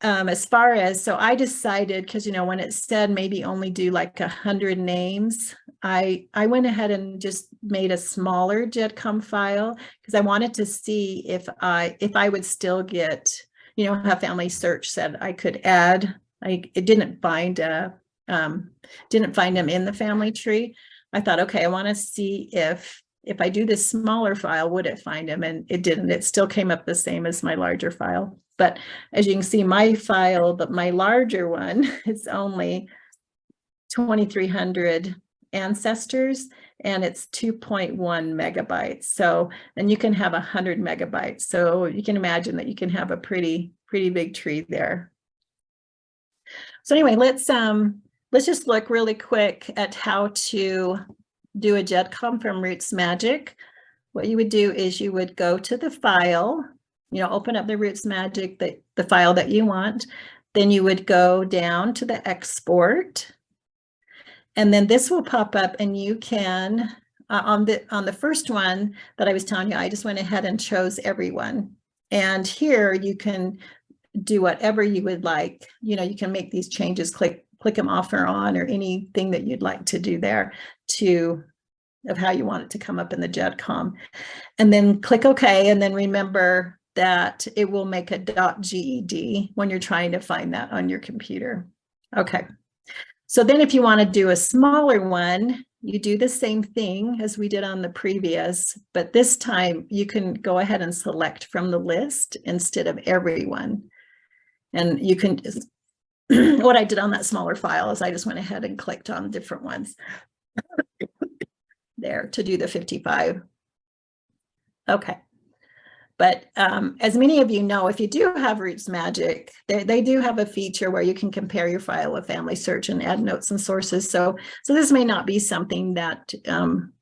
as far as, so I decided, because when it said maybe only do like 100 names, I went ahead and just made a smaller GEDCOM file because I wanted to see if I would still get, you know, how FamilySearch said I could add. It didn't find them in the family tree. I thought, okay, I want to see if I do this smaller file, would it find them? And it didn't. It still came up the same as my larger file. But as you can see, my file, but my larger one, it's only 2,300 ancestors, and it's 2.1 megabytes. So, and you can have 100 megabytes. So you can imagine that you can have a pretty big tree there. So anyway, let's just look really quick at how to do a GEDCOM from Roots Magic. What you would do is you would go to the file, you know, open up the Roots Magic, the file that you want. Then you would go down to the export. And then this will pop up, and you can, on the first one that I was telling you, I just went ahead and chose everyone. And here you can do whatever you would like. You know, you can make these changes, click them off or on, or anything that you'd like to do there of how you want it to come up in the GEDCOM. And then click OK, and then remember that it will make a .ged when you're trying to find that on your computer. Okay. So then if you want to do a smaller one, you do the same thing as we did on the previous, but this time you can go ahead and select from the list instead of everyone. And you can just, what I did on that smaller file is I just went ahead and clicked on different ones there to do the 55. Okay. But as many of you know, if you do have Roots Magic, they do have a feature where you can compare your file with FamilySearch and add notes and sources. So this may not be something that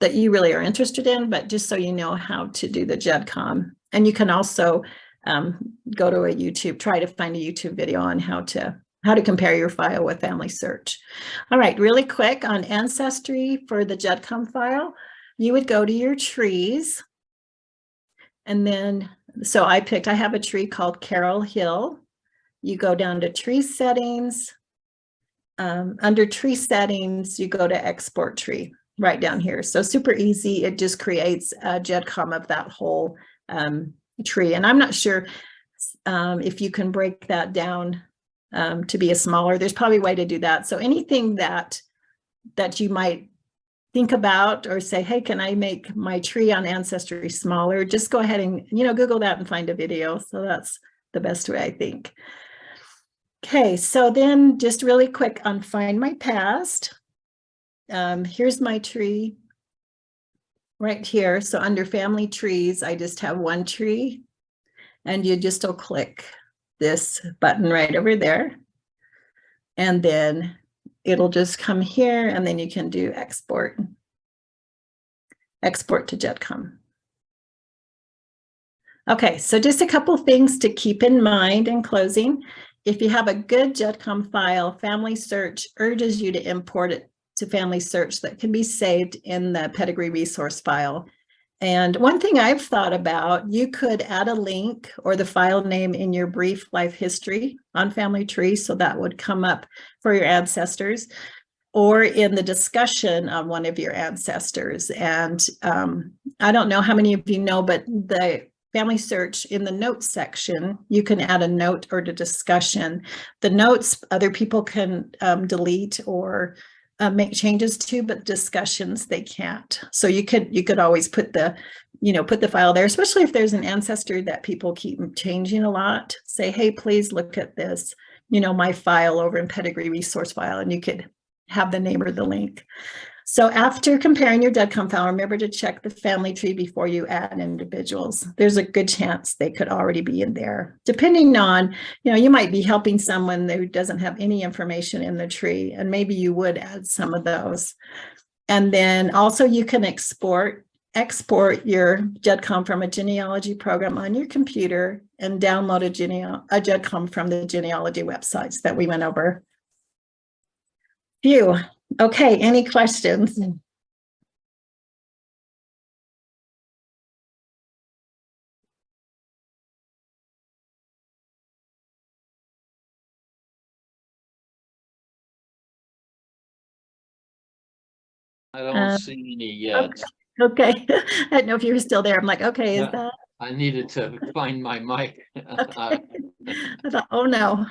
that you really are interested in, but just so you know how to do the GEDCOM. And you can also go to a YouTube, try to find a YouTube video on how to compare your file with FamilySearch. All right, really quick on Ancestry for the GEDCOM file, you would go to your trees. And then, so I have a tree called Carol Hill. You go down to tree settings. Under tree settings, you go to export tree right down here. So super easy. It just creates a GEDCOM of that whole tree. And I'm not sure if you can break that down to be a smaller, there's probably a way to do that. So anything that you might think about or say, hey, can I make my tree on Ancestry smaller? Just go ahead and, you know, Google that and find a video. So that's the best way, I think. Okay, so then just really quick on Find My Past. Here's my tree right here. So under Family Trees, I just have one tree, and you just will click this button right over there. And then it'll just come here, and then you can do export to GEDCOM. Okay, so just a couple things to keep in mind in closing. If you have a good GEDCOM file, FamilySearch urges you to import it to FamilySearch that can be saved in the Pedigree Resource file. And one thing I've thought about, you could add a link or the file name in your brief life history on Family Tree, so that would come up for your ancestors, or in the discussion on one of your ancestors. And I don't know how many of you know, but the FamilySearch in the notes section, you can add a note or the discussion. The notes, other people can delete or make changes to, but discussions they can't. So you could always put the file there, especially if there's an ancestor that people keep changing a lot. Say, hey, please look at this, my file over in Pedigree Resource file, and you could have the name or the link. So after comparing your GEDCOM file, remember to check the family tree before you add individuals. There's a good chance they could already be in there. Depending on, you might be helping someone who doesn't have any information in the tree, and maybe you would add some of those. And then also you can export your GEDCOM from a genealogy program on your computer and download a GEDCOM from the genealogy websites that we went over. Phew. Okay, any questions? I don't see any yet. Okay. I didn't know if you were still there. I'm like, okay, is Yeah. that? I needed to find my mic. Okay. I thought, oh no.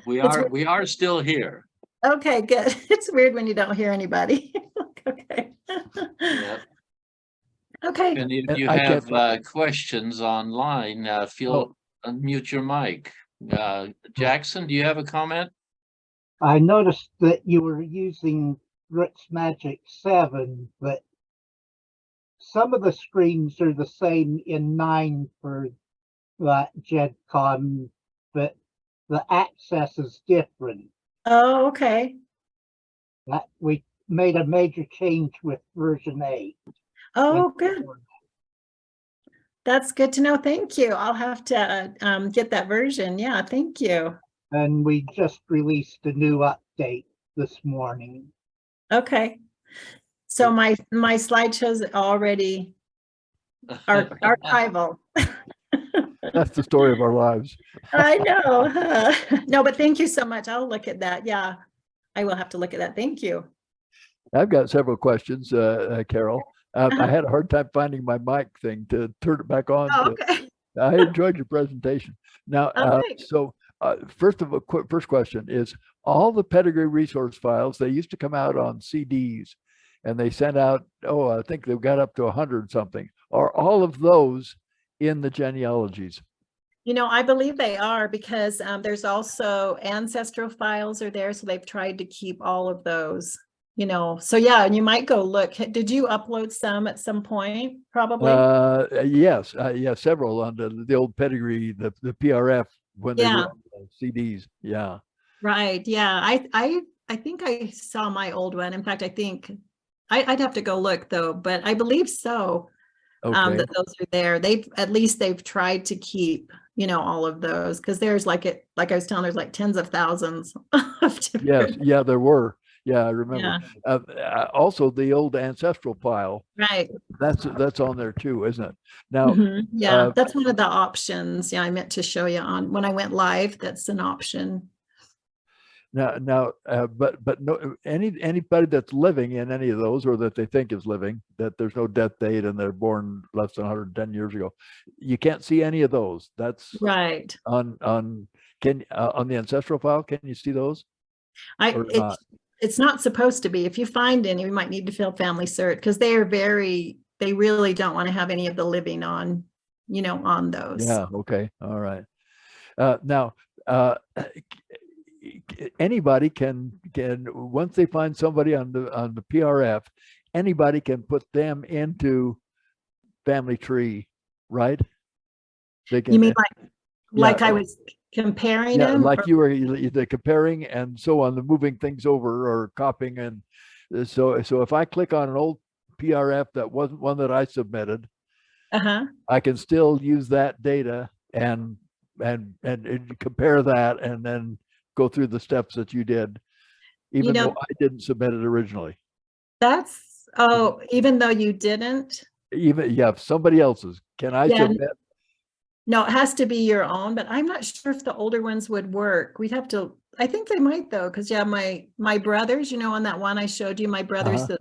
We It's are still here. okay, good. It's weird when you don't hear anybody. Okay. Yeah. Okay. And if And you I have can't- questions online, feel unmute your mic. Jackson, do you have a comment? I noticed that you were using Rich Magic 7, but some of the screens are the same in 9 for that GEDCOM, but the access is different. Oh, okay. That we made a major change with version 8. Oh, good. That's good to know. Thank you. I'll have to get that version. Yeah, thank you. And we just released a new update this morning. Okay. So my slideshows already are archival. That's the story of our lives. I know. No, but thank you so much. I'll look at that. Yeah, I will have to look at that. Thank you. I've got several questions, Carol. I had a hard time finding my mic thing to turn it back on. Oh, okay. I enjoyed your presentation. Now, Okay. first question is, all the Pedigree Resource files, they used to come out on CDs, and they sent out, I think they've got up to 100 something. Are all of those in the genealogies? You know, I believe they are, because there's also ancestral files are there. So they've tried to keep all of those, you know. So yeah, and you might go look. Did you upload some at some point? Probably. Yes, several on the old Pedigree, the PRF when they Yeah. were on CDs. Yeah. Right. Yeah. I think I saw my old one. In fact, I think I'd have to go look though, but I believe so. Okay. That those are there. They've tried to keep, you know, all of those, because there's like I was telling, there's like tens of thousands of different. Yes. Yeah, there were. Yeah, I remember. Yeah. Also, the old ancestral file. Right. That's on there too, isn't it? Now, Yeah, that's one of the options. Yeah, I meant to show you on when I went live. That's an option. but no, anybody that's living in any of those, or that they think is living, that there's no death date and they're born less than 110 years ago, you can't see any of those. That's Right. on the ancestral file. Can you see those? Or not? It's not supposed to be. If you find any, we might need to fill FamilySearch, because they really don't want to have any of the living on, you know, on those. Yeah. Okay. All right. Now, anybody can once they find somebody on the PRF, anybody can put them into family tree, right? They can. You mean like I was comparing them? Like you were the comparing and so on, the moving things over or copying. And so if I click on an old PRF that wasn't one that I submitted, I can still use that data and compare that and then go through the steps that you did, even though I didn't submit it originally. Even though you didn't? Somebody else's. Can I submit? No, it has to be your own, but I'm not sure if the older ones would work. We'd have to, I think they might though, because my brothers, you know, on that one I showed you, my brothers that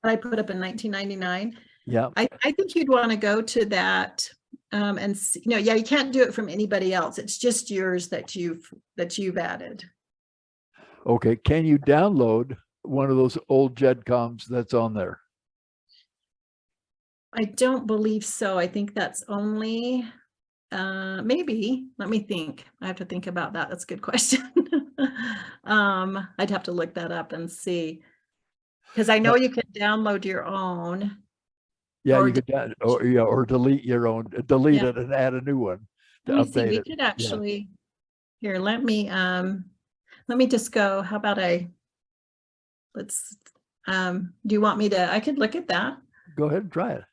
I put up in 1999. Yeah. I think you'd want to go to that and see, you know, you can't do it from anybody else. It's just yours that you've added. Okay. Can you download one of those old GEDCOMs that's on there? I don't believe so. I think that's only maybe. Let me think. I have to think about that. That's a good question. I'd have to look that up and see, because I know you can download your own. Yeah, you could or delete your own, delete it and add a new one to update it. We could actually here. Let me just go. How about do you want me to? I could look at that. Go ahead and try it.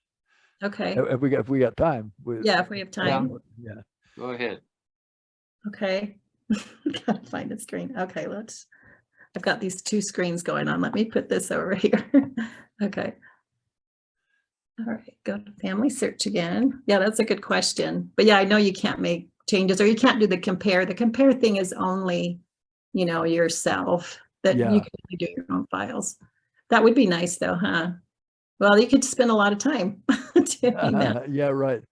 Okay. If we got time. If we have time. Yeah. Go ahead. Okay. Gotta find a screen. Okay, I've got these two screens going on. Let me put this over here. Okay. All right, go to FamilySearch again. Yeah, that's a good question. But yeah, I know you can't make changes, or you can't do the compare. The compare thing is only, you know, yourself. that Yeah. you can only do your own files. That would be nice though, huh? Well, you could spend a lot of time doing that. Yeah, right.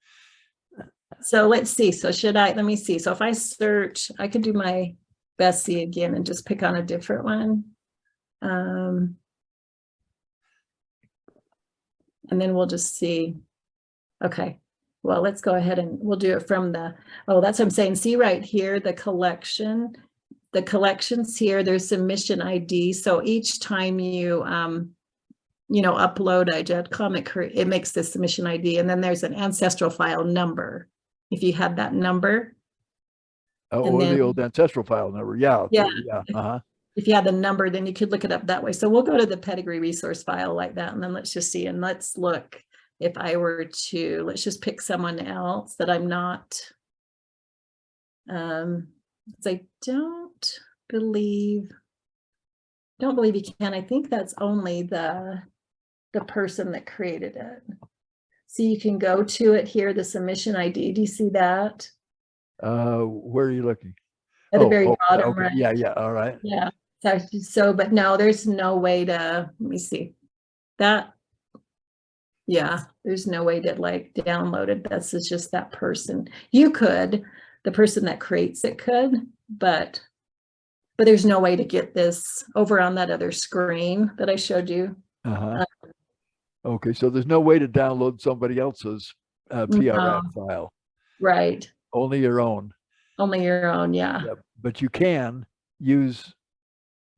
So let's see. So let me see. So if I search, I could do my Bessie again and just pick on a different one. And then we'll just see. Okay. Well, let's go ahead and we'll do it from that's what I'm saying. See right here, the collections here, there's submission ID. So each time you, upload a GEDCOM, it makes the submission ID, and then there's an ancestral file number. If you had that number. Or the old ancestral file number. Yeah. Yeah. Uh-huh. If you had the number, then you could look it up that way. So we'll go to the Pedigree Resource file like that, and then let's just see, and let's look. If I were to, let's just pick someone else that I'm not, because I don't believe you can. I think that's only the person that created it. So you can go to it here, the submission ID. Do you see that? Where are you looking? At the very bottom, okay. right? Yeah. All right. Yeah. So, but no, there's no way to, let me see that. Yeah, there's no way to like download it. That's just that person. You could, the person that creates it could, but there's no way to get this over on that other screen that I showed you. Uh-huh. Okay, so there's no way to download somebody else's PRF file. Right. Only your own. Only your own, yeah. But you can use,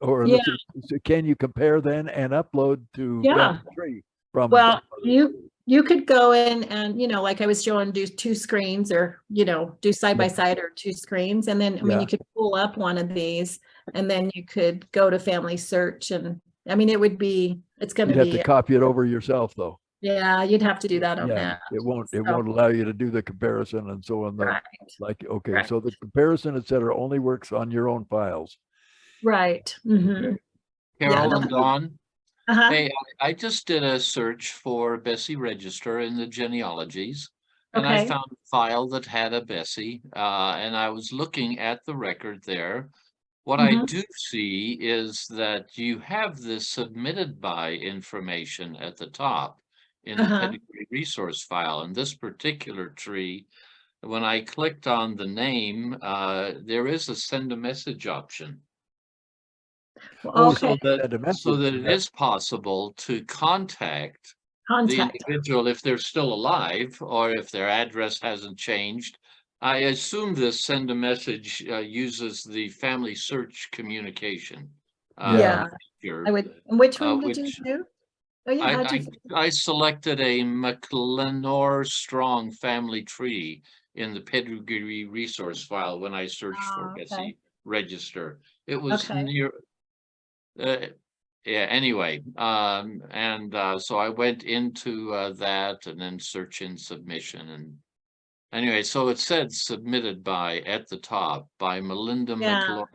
or can you compare then and upload to Yeah. Tree from? Well, you could go in and, like I was showing, do two screens, or, do side by side or two screens. And then, I mean, you could pull up one of these, and then you could go to FamilySearch, and I mean, it's going to be. You'd have to copy it over yourself though. Yeah, you'd have to do that on that. It won't allow you to do the comparison and so on. Right. Okay, so the comparison, et cetera, only works on your own files. Right. Mm-hmm. Carol and Dawn. Uh-huh. Hey, I just did a search for Bessie Register in the genealogies, and I found a file that had a Bessie, and I was looking at the record there. What I do see is that you have this submitted by information at the top in the Pedigree Resource file. In this particular tree, when I clicked on the name, there is a send a message option. Okay. So that it is possible to contact the individual if they're still alive, or if their address hasn't changed. I assume this send a message uses the FamilySearch communication. I would. And which one did you do? Oh yeah, I selected a McLenore Strong family tree in the Pedigree Resource file when I searched for Bessie Register. It was near. Anyway, so I went into that and then search in submission, and anyway, so it said submitted by at the top by Melinda McLenore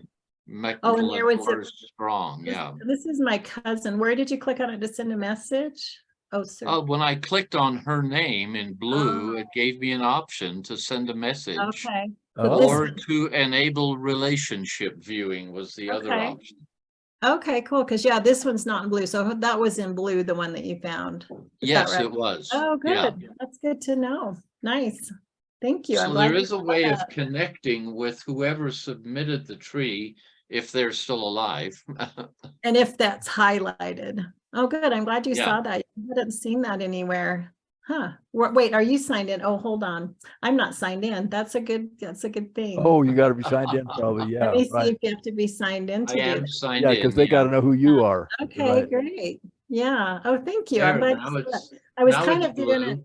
Strong. This is my cousin. Where did you click on it to send a message? Oh, sir. When I clicked on her name in blue, it gave me an option to send a message. Okay. Or to enable relationship viewing was the other option. Okay, cool. Because this one's not in blue. So that was in blue, the one that you found. Yes, it was. Oh, good. Yeah. That's good to know. Nice. Thank you. So there is a way of connecting with whoever submitted the tree if they're still alive. And if that's highlighted. Oh, good. I'm glad you saw that. I hadn't seen that anywhere. Huh. Wait, are you signed in? Oh, hold on. I'm not signed in. That's a good thing. Oh, you got to be signed in probably. Yeah. Let me see if you have to be signed in to do am that. signed in. Because they got to know who you are. Okay, great. Yeah. Oh, thank you. I'm glad I was kind of doing it.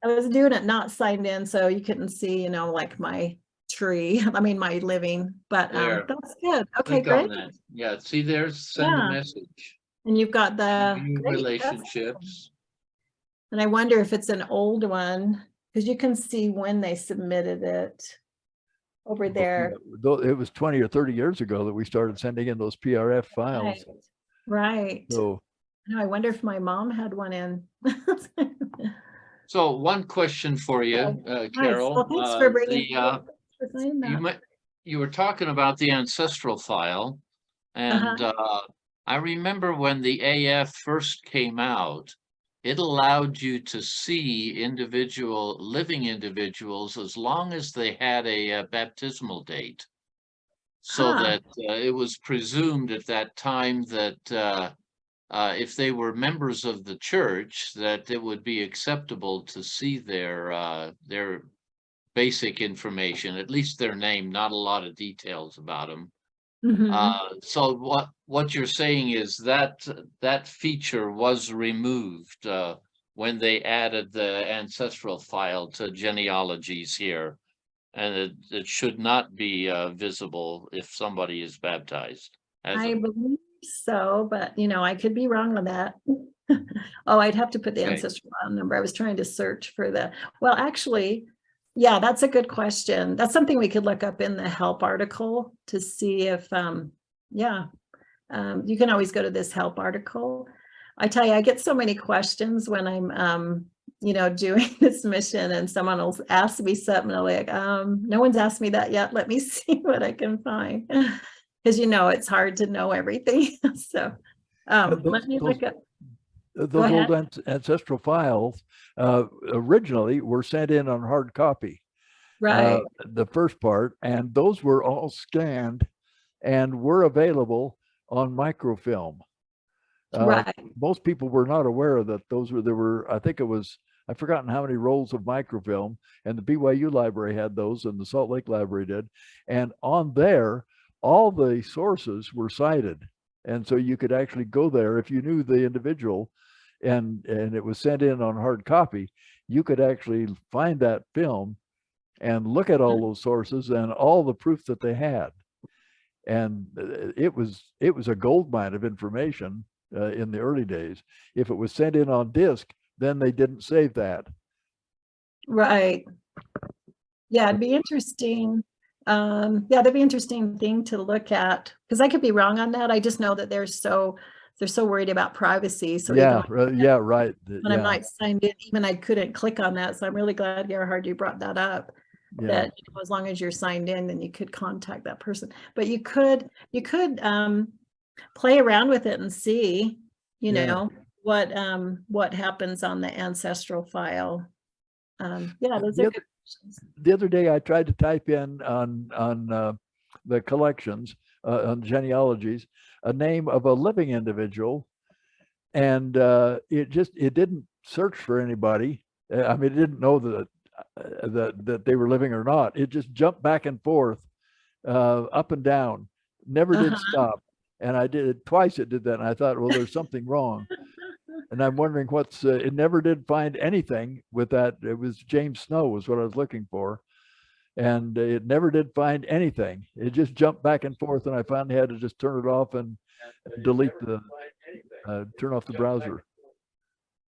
I was doing it not signed in, so you couldn't see, like my tree. I mean, my living, but that's good. Okay, great. Yeah, see, there's send a message. And you've got the relationships. And I wonder if it's an old one, because you can see when they submitted it over there. It was 20 or 30 years ago that we started sending in those PRF files. Right. So I wonder if my mom had one in. So one question for you, Carol. Well, thanks for bringing that. You were talking about the ancestral file, And I remember when the AF first came out, it allowed you to see living individuals as long as they had a baptismal date. So that it was presumed at that time that if they were members of the church, that it would be acceptable to see their basic information, at least their name, not a lot of details about them. So what you're saying is that that feature was removed when they added the ancestral file to genealogies here, and it should not be visible if somebody is baptized. I believe so, but you know, I could be wrong on that. Oh, I'd have to put the ancestral file number. I was trying to search for the, well, actually, yeah, that's a good question. That's something we could look up in the help article to see if, you can always go to this help article. I tell you, I get so many questions when I'm, you know, doing this mission, and someone will ask me something, and I'm like, no one's asked me that yet. Let me see what I can find. Because, you know, it's hard to know everything. So let me look up. Those old ancestral files originally were sent in on hard copy. Right. The first part, and those were all scanned and were available on microfilm. Right. Most people were not aware that there were, I think it was, I've forgotten how many rolls of microfilm, and the BYU library had those, and the Salt Lake library did. And on there, all the sources were cited. And so you could actually go there if you knew the individual, and it was sent in on hard copy, you could actually find that film and look at all those sources and all the proof that they had. And it was a gold mine of information in the early days. If it was sent in on disk, then they didn't save that. Right. Yeah, it'd be interesting. Yeah, that'd be an interesting thing to look at, because I could be wrong on that. I just know that they're so worried about privacy. So yeah, yeah, right. When I'm not signed in, even I couldn't click on that. So I'm really glad, Gerhard, you brought that up. Yeah. That, you know, as long as you're signed in, then you could contact that person. But you could play around with it and see, you know, what happens on the ancestral file. Yeah, those are good questions. The other day I tried to type in on the collections, on genealogies, a name of a living individual, and it didn't search for anybody. I mean, it didn't know that they were living or not. It just jumped back and forth, up and down, never did stop. And I did it twice. It did that, and I thought, well, there's something wrong. And I'm wondering what's. It never did find anything with that. It was James Snow was what I was looking for, and it never did find anything. It just jumped back and forth, and I finally had to just turn it off and delete turn off the browser.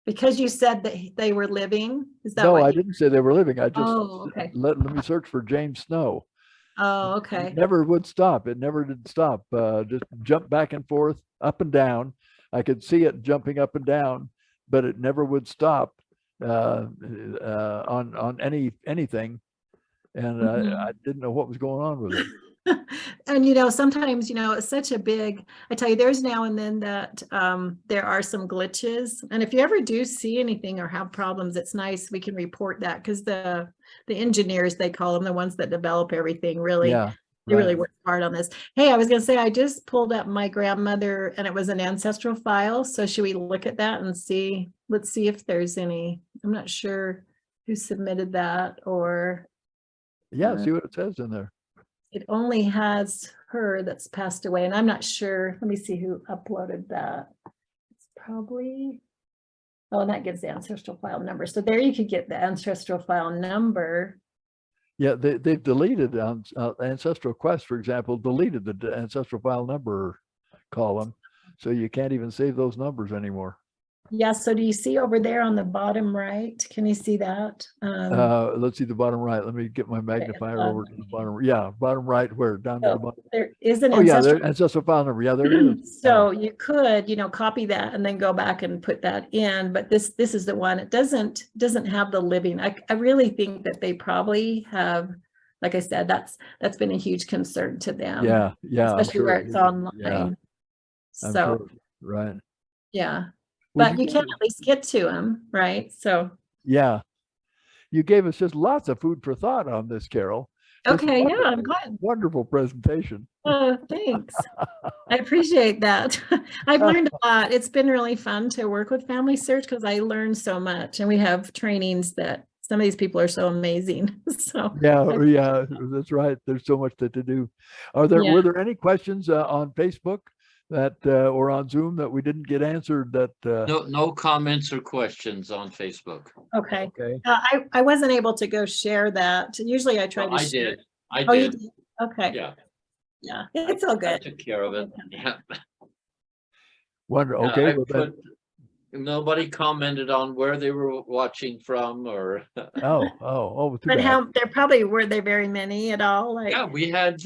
Because you said that they were living? Is that no, I didn't say they were living. I just let me search for James Snow. Oh, okay. It never would stop. It never did stop. Just jumped back and forth, up and down. I could see it jumping up and down, but it never would stop on anything. And I didn't know what was going on with it. And, you know, sometimes, you know, it's such a big, I tell you, there's now and then that there are some glitches. And if you ever do see anything or have problems, it's nice. We can report that, because the engineers, they call them, the ones that develop everything, really, they really work hard on this. Hey, I was going to say, I just pulled up my grandmother, and it was an ancestral file. So should we look at that and see? Let's see if there's any. I'm not sure who submitted that, or. Yeah, see what it says in there. It only has her that's passed away, and I'm not sure. Let me see who uploaded that. It's probably, oh, and that gives the ancestral file number. So there you could get the ancestral file number. Yeah, they've deleted on Ancestral Quest, for example, deleted the ancestral file number column. So you can't even save those numbers anymore. Yeah, so do you see over there on the bottom right? Can you see that? Let's see the bottom right. Let me get my magnifier over to the bottom. Yeah, bottom right, where down to the bottom. There is an ancestral file number. Yeah, there it is. So you could, you know, copy that and then go back and put that in. But this is the one. It doesn't have the living. I really think that they probably have like I said, that's been a huge concern to them. Yeah, yeah, I'm especially sure where it it's is. online. Yeah, I'm So sure. Right. yeah, Well, but you can at least get to them, right? So yeah, you gave us just lots of food for thought on this, Carol. Just okay, yeah, I'm wonderful, glad. wonderful presentation. Oh, thanks. I appreciate that. I've learned a lot. It's been really fun to work with FamilySearch because I learned so much, and we have trainings that some of these people are so amazing. So Yeah, yeah, that's right. There's so much to do. Were yeah. there any questions on Facebook that or on Zoom that we didn't get answered that No comments or questions on Facebook. Okay. okay. I wasn't able to go share that. Usually I try Well, to I share. did. I Oh, you did. did? Okay. Yeah, Yeah, it's all I good. took care of it. Yeah. Okay, I well then, put, nobody commented on where they were watching from or, too But bad. there probably were there very many at all? Like, yeah, we had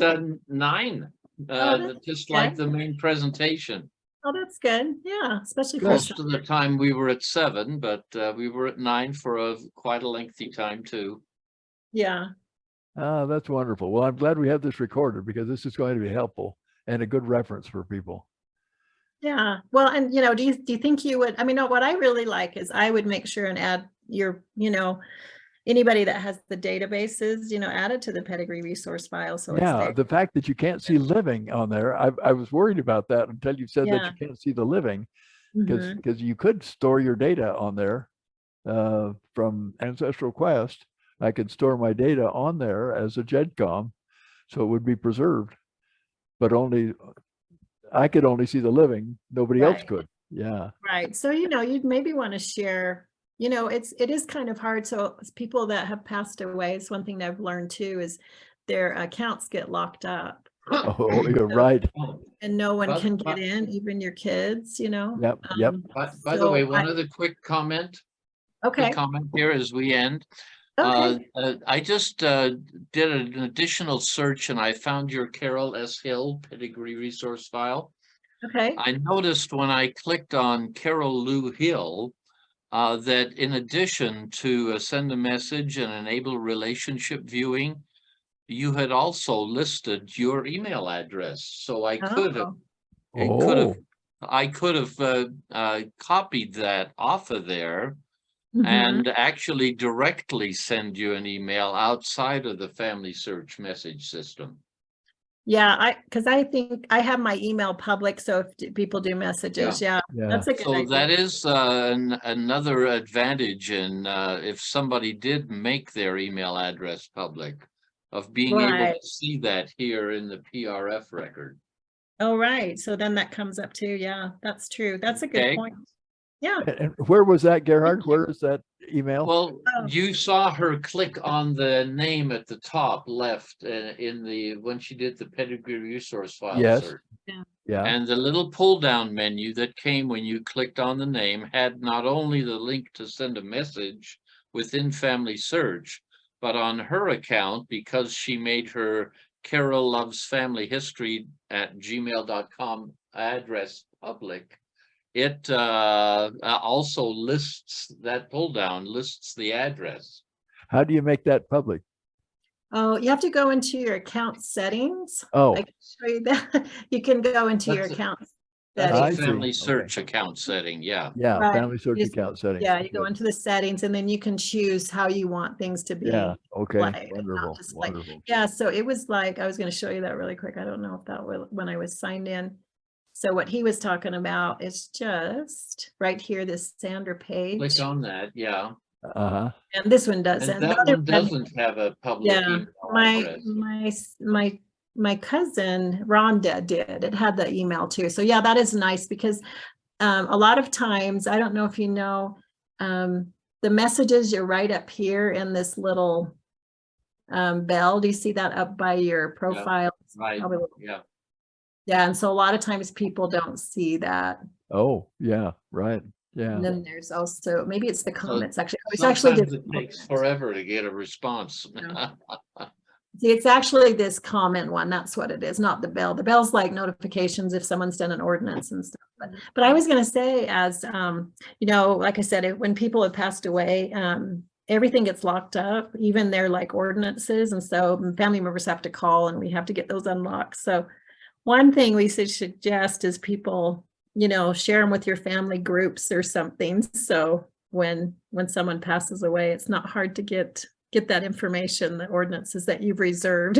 9, that's just like good. the main presentation. Oh, that's good. Yeah, especially for Most of the time we were at 7, but we were at 9 for quite a lengthy time too. yeah. That's wonderful. Well, I'm glad we have this recorded because this is going to be helpful and a good reference for people. Yeah. Well, and do you think you would, I mean, no, what I really like is I would make sure and add your, anybody that has the databases, added to the pedigree resource file. So it's Yeah, there. the fact that you can't see living on there, I was worried about that until you said that Yeah. you can't see the living Mhm. because you could store your data on there from Ancestral Quest. I could store my data on there as a GEDCOM, so it would be preserved, but I could only see the living. Nobody else Right. could. Yeah. Right. So, you'd maybe want to share, it is kind of hard. So people that have passed away, it's one thing that I've learned too, is their accounts get locked up Oh, you're right. and no one But- can but- get in, even your kids, Yep. Yep. By the way, one other quick comment. Okay. Quick comment here as we end. Okay. I just did an additional search and I found your Carol S. Hill Pedigree Resource file. Okay. I noticed when I clicked on Carol Lou Hill that in addition to send a message and enable relationship viewing, you had also listed your email address. So I could have, Oh. I could have copied that off of there Mhm. and actually directly send you an email outside of the FamilySearch message system. Yeah, because I think I have my email public, so if people do messages, yeah, Yeah. that's a good So idea. that is another advantage in if somebody did make their email address public, of being able Right. to see that here in the PRF record. Oh, right. So then that comes up too. Yeah, that's true. That's a good Okay. point. Yeah. And where was that, Gerhard? Thank you. Where is that email? Well, Oh. you saw her click on the name at the top left when she did the Pedigree Resource file Yes. search. Yeah. And the little pull down menu that came when you clicked on the name had not only the link to send a message within FamilySearch, but on her account, because she made her Carol Loves Family History @gmail.com address public, it also lists that pull down, lists the address. How do you make that public? Oh, you have to go into your account settings. Oh, I can show you that. You can go into your That's a- account That's I a see. FamilySearch account setting, yeah. yeah. Right. FamilySearch Just- account settings. Yeah, you go Good. into the settings and then you can choose how you want things to be. Yeah. Okay. displayed, not Wonderful. displayed. Wonderful. Yeah, so it was like, I was going to show you that really quick. I don't know if that was when I was signed in. So what he was talking about is just right here, this Sandra page. Click on that, yeah. Uh-huh. And this one doesn't. And The that other one doesn't have a public Yeah, email address. my cousin Rhonda did. It had the email too. So yeah, that is nice because a lot of times, I don't know if you know, the messages are right up here in this little bell. Do you see that up by your profile? Right, Probably- yeah. Yeah, and so a lot of times people don't see that. Oh, yeah. Right. Yeah. And then there's also, maybe it's the comments actually. It's Sometimes actually it takes forever to get a response. Yeah. See, it's actually this comment one. That's what it is, not the bell. The bell's like notifications if someone's done an ordinance and stuff. But I was going to say, as like I said, when people have passed away, everything gets locked up, even their like ordinances. And so family members have to call and we have to get those unlocked. So one thing we should suggest is people, share them with your family groups or something. So when someone passes away, it's not hard to get that information, the ordinances that you've reserved.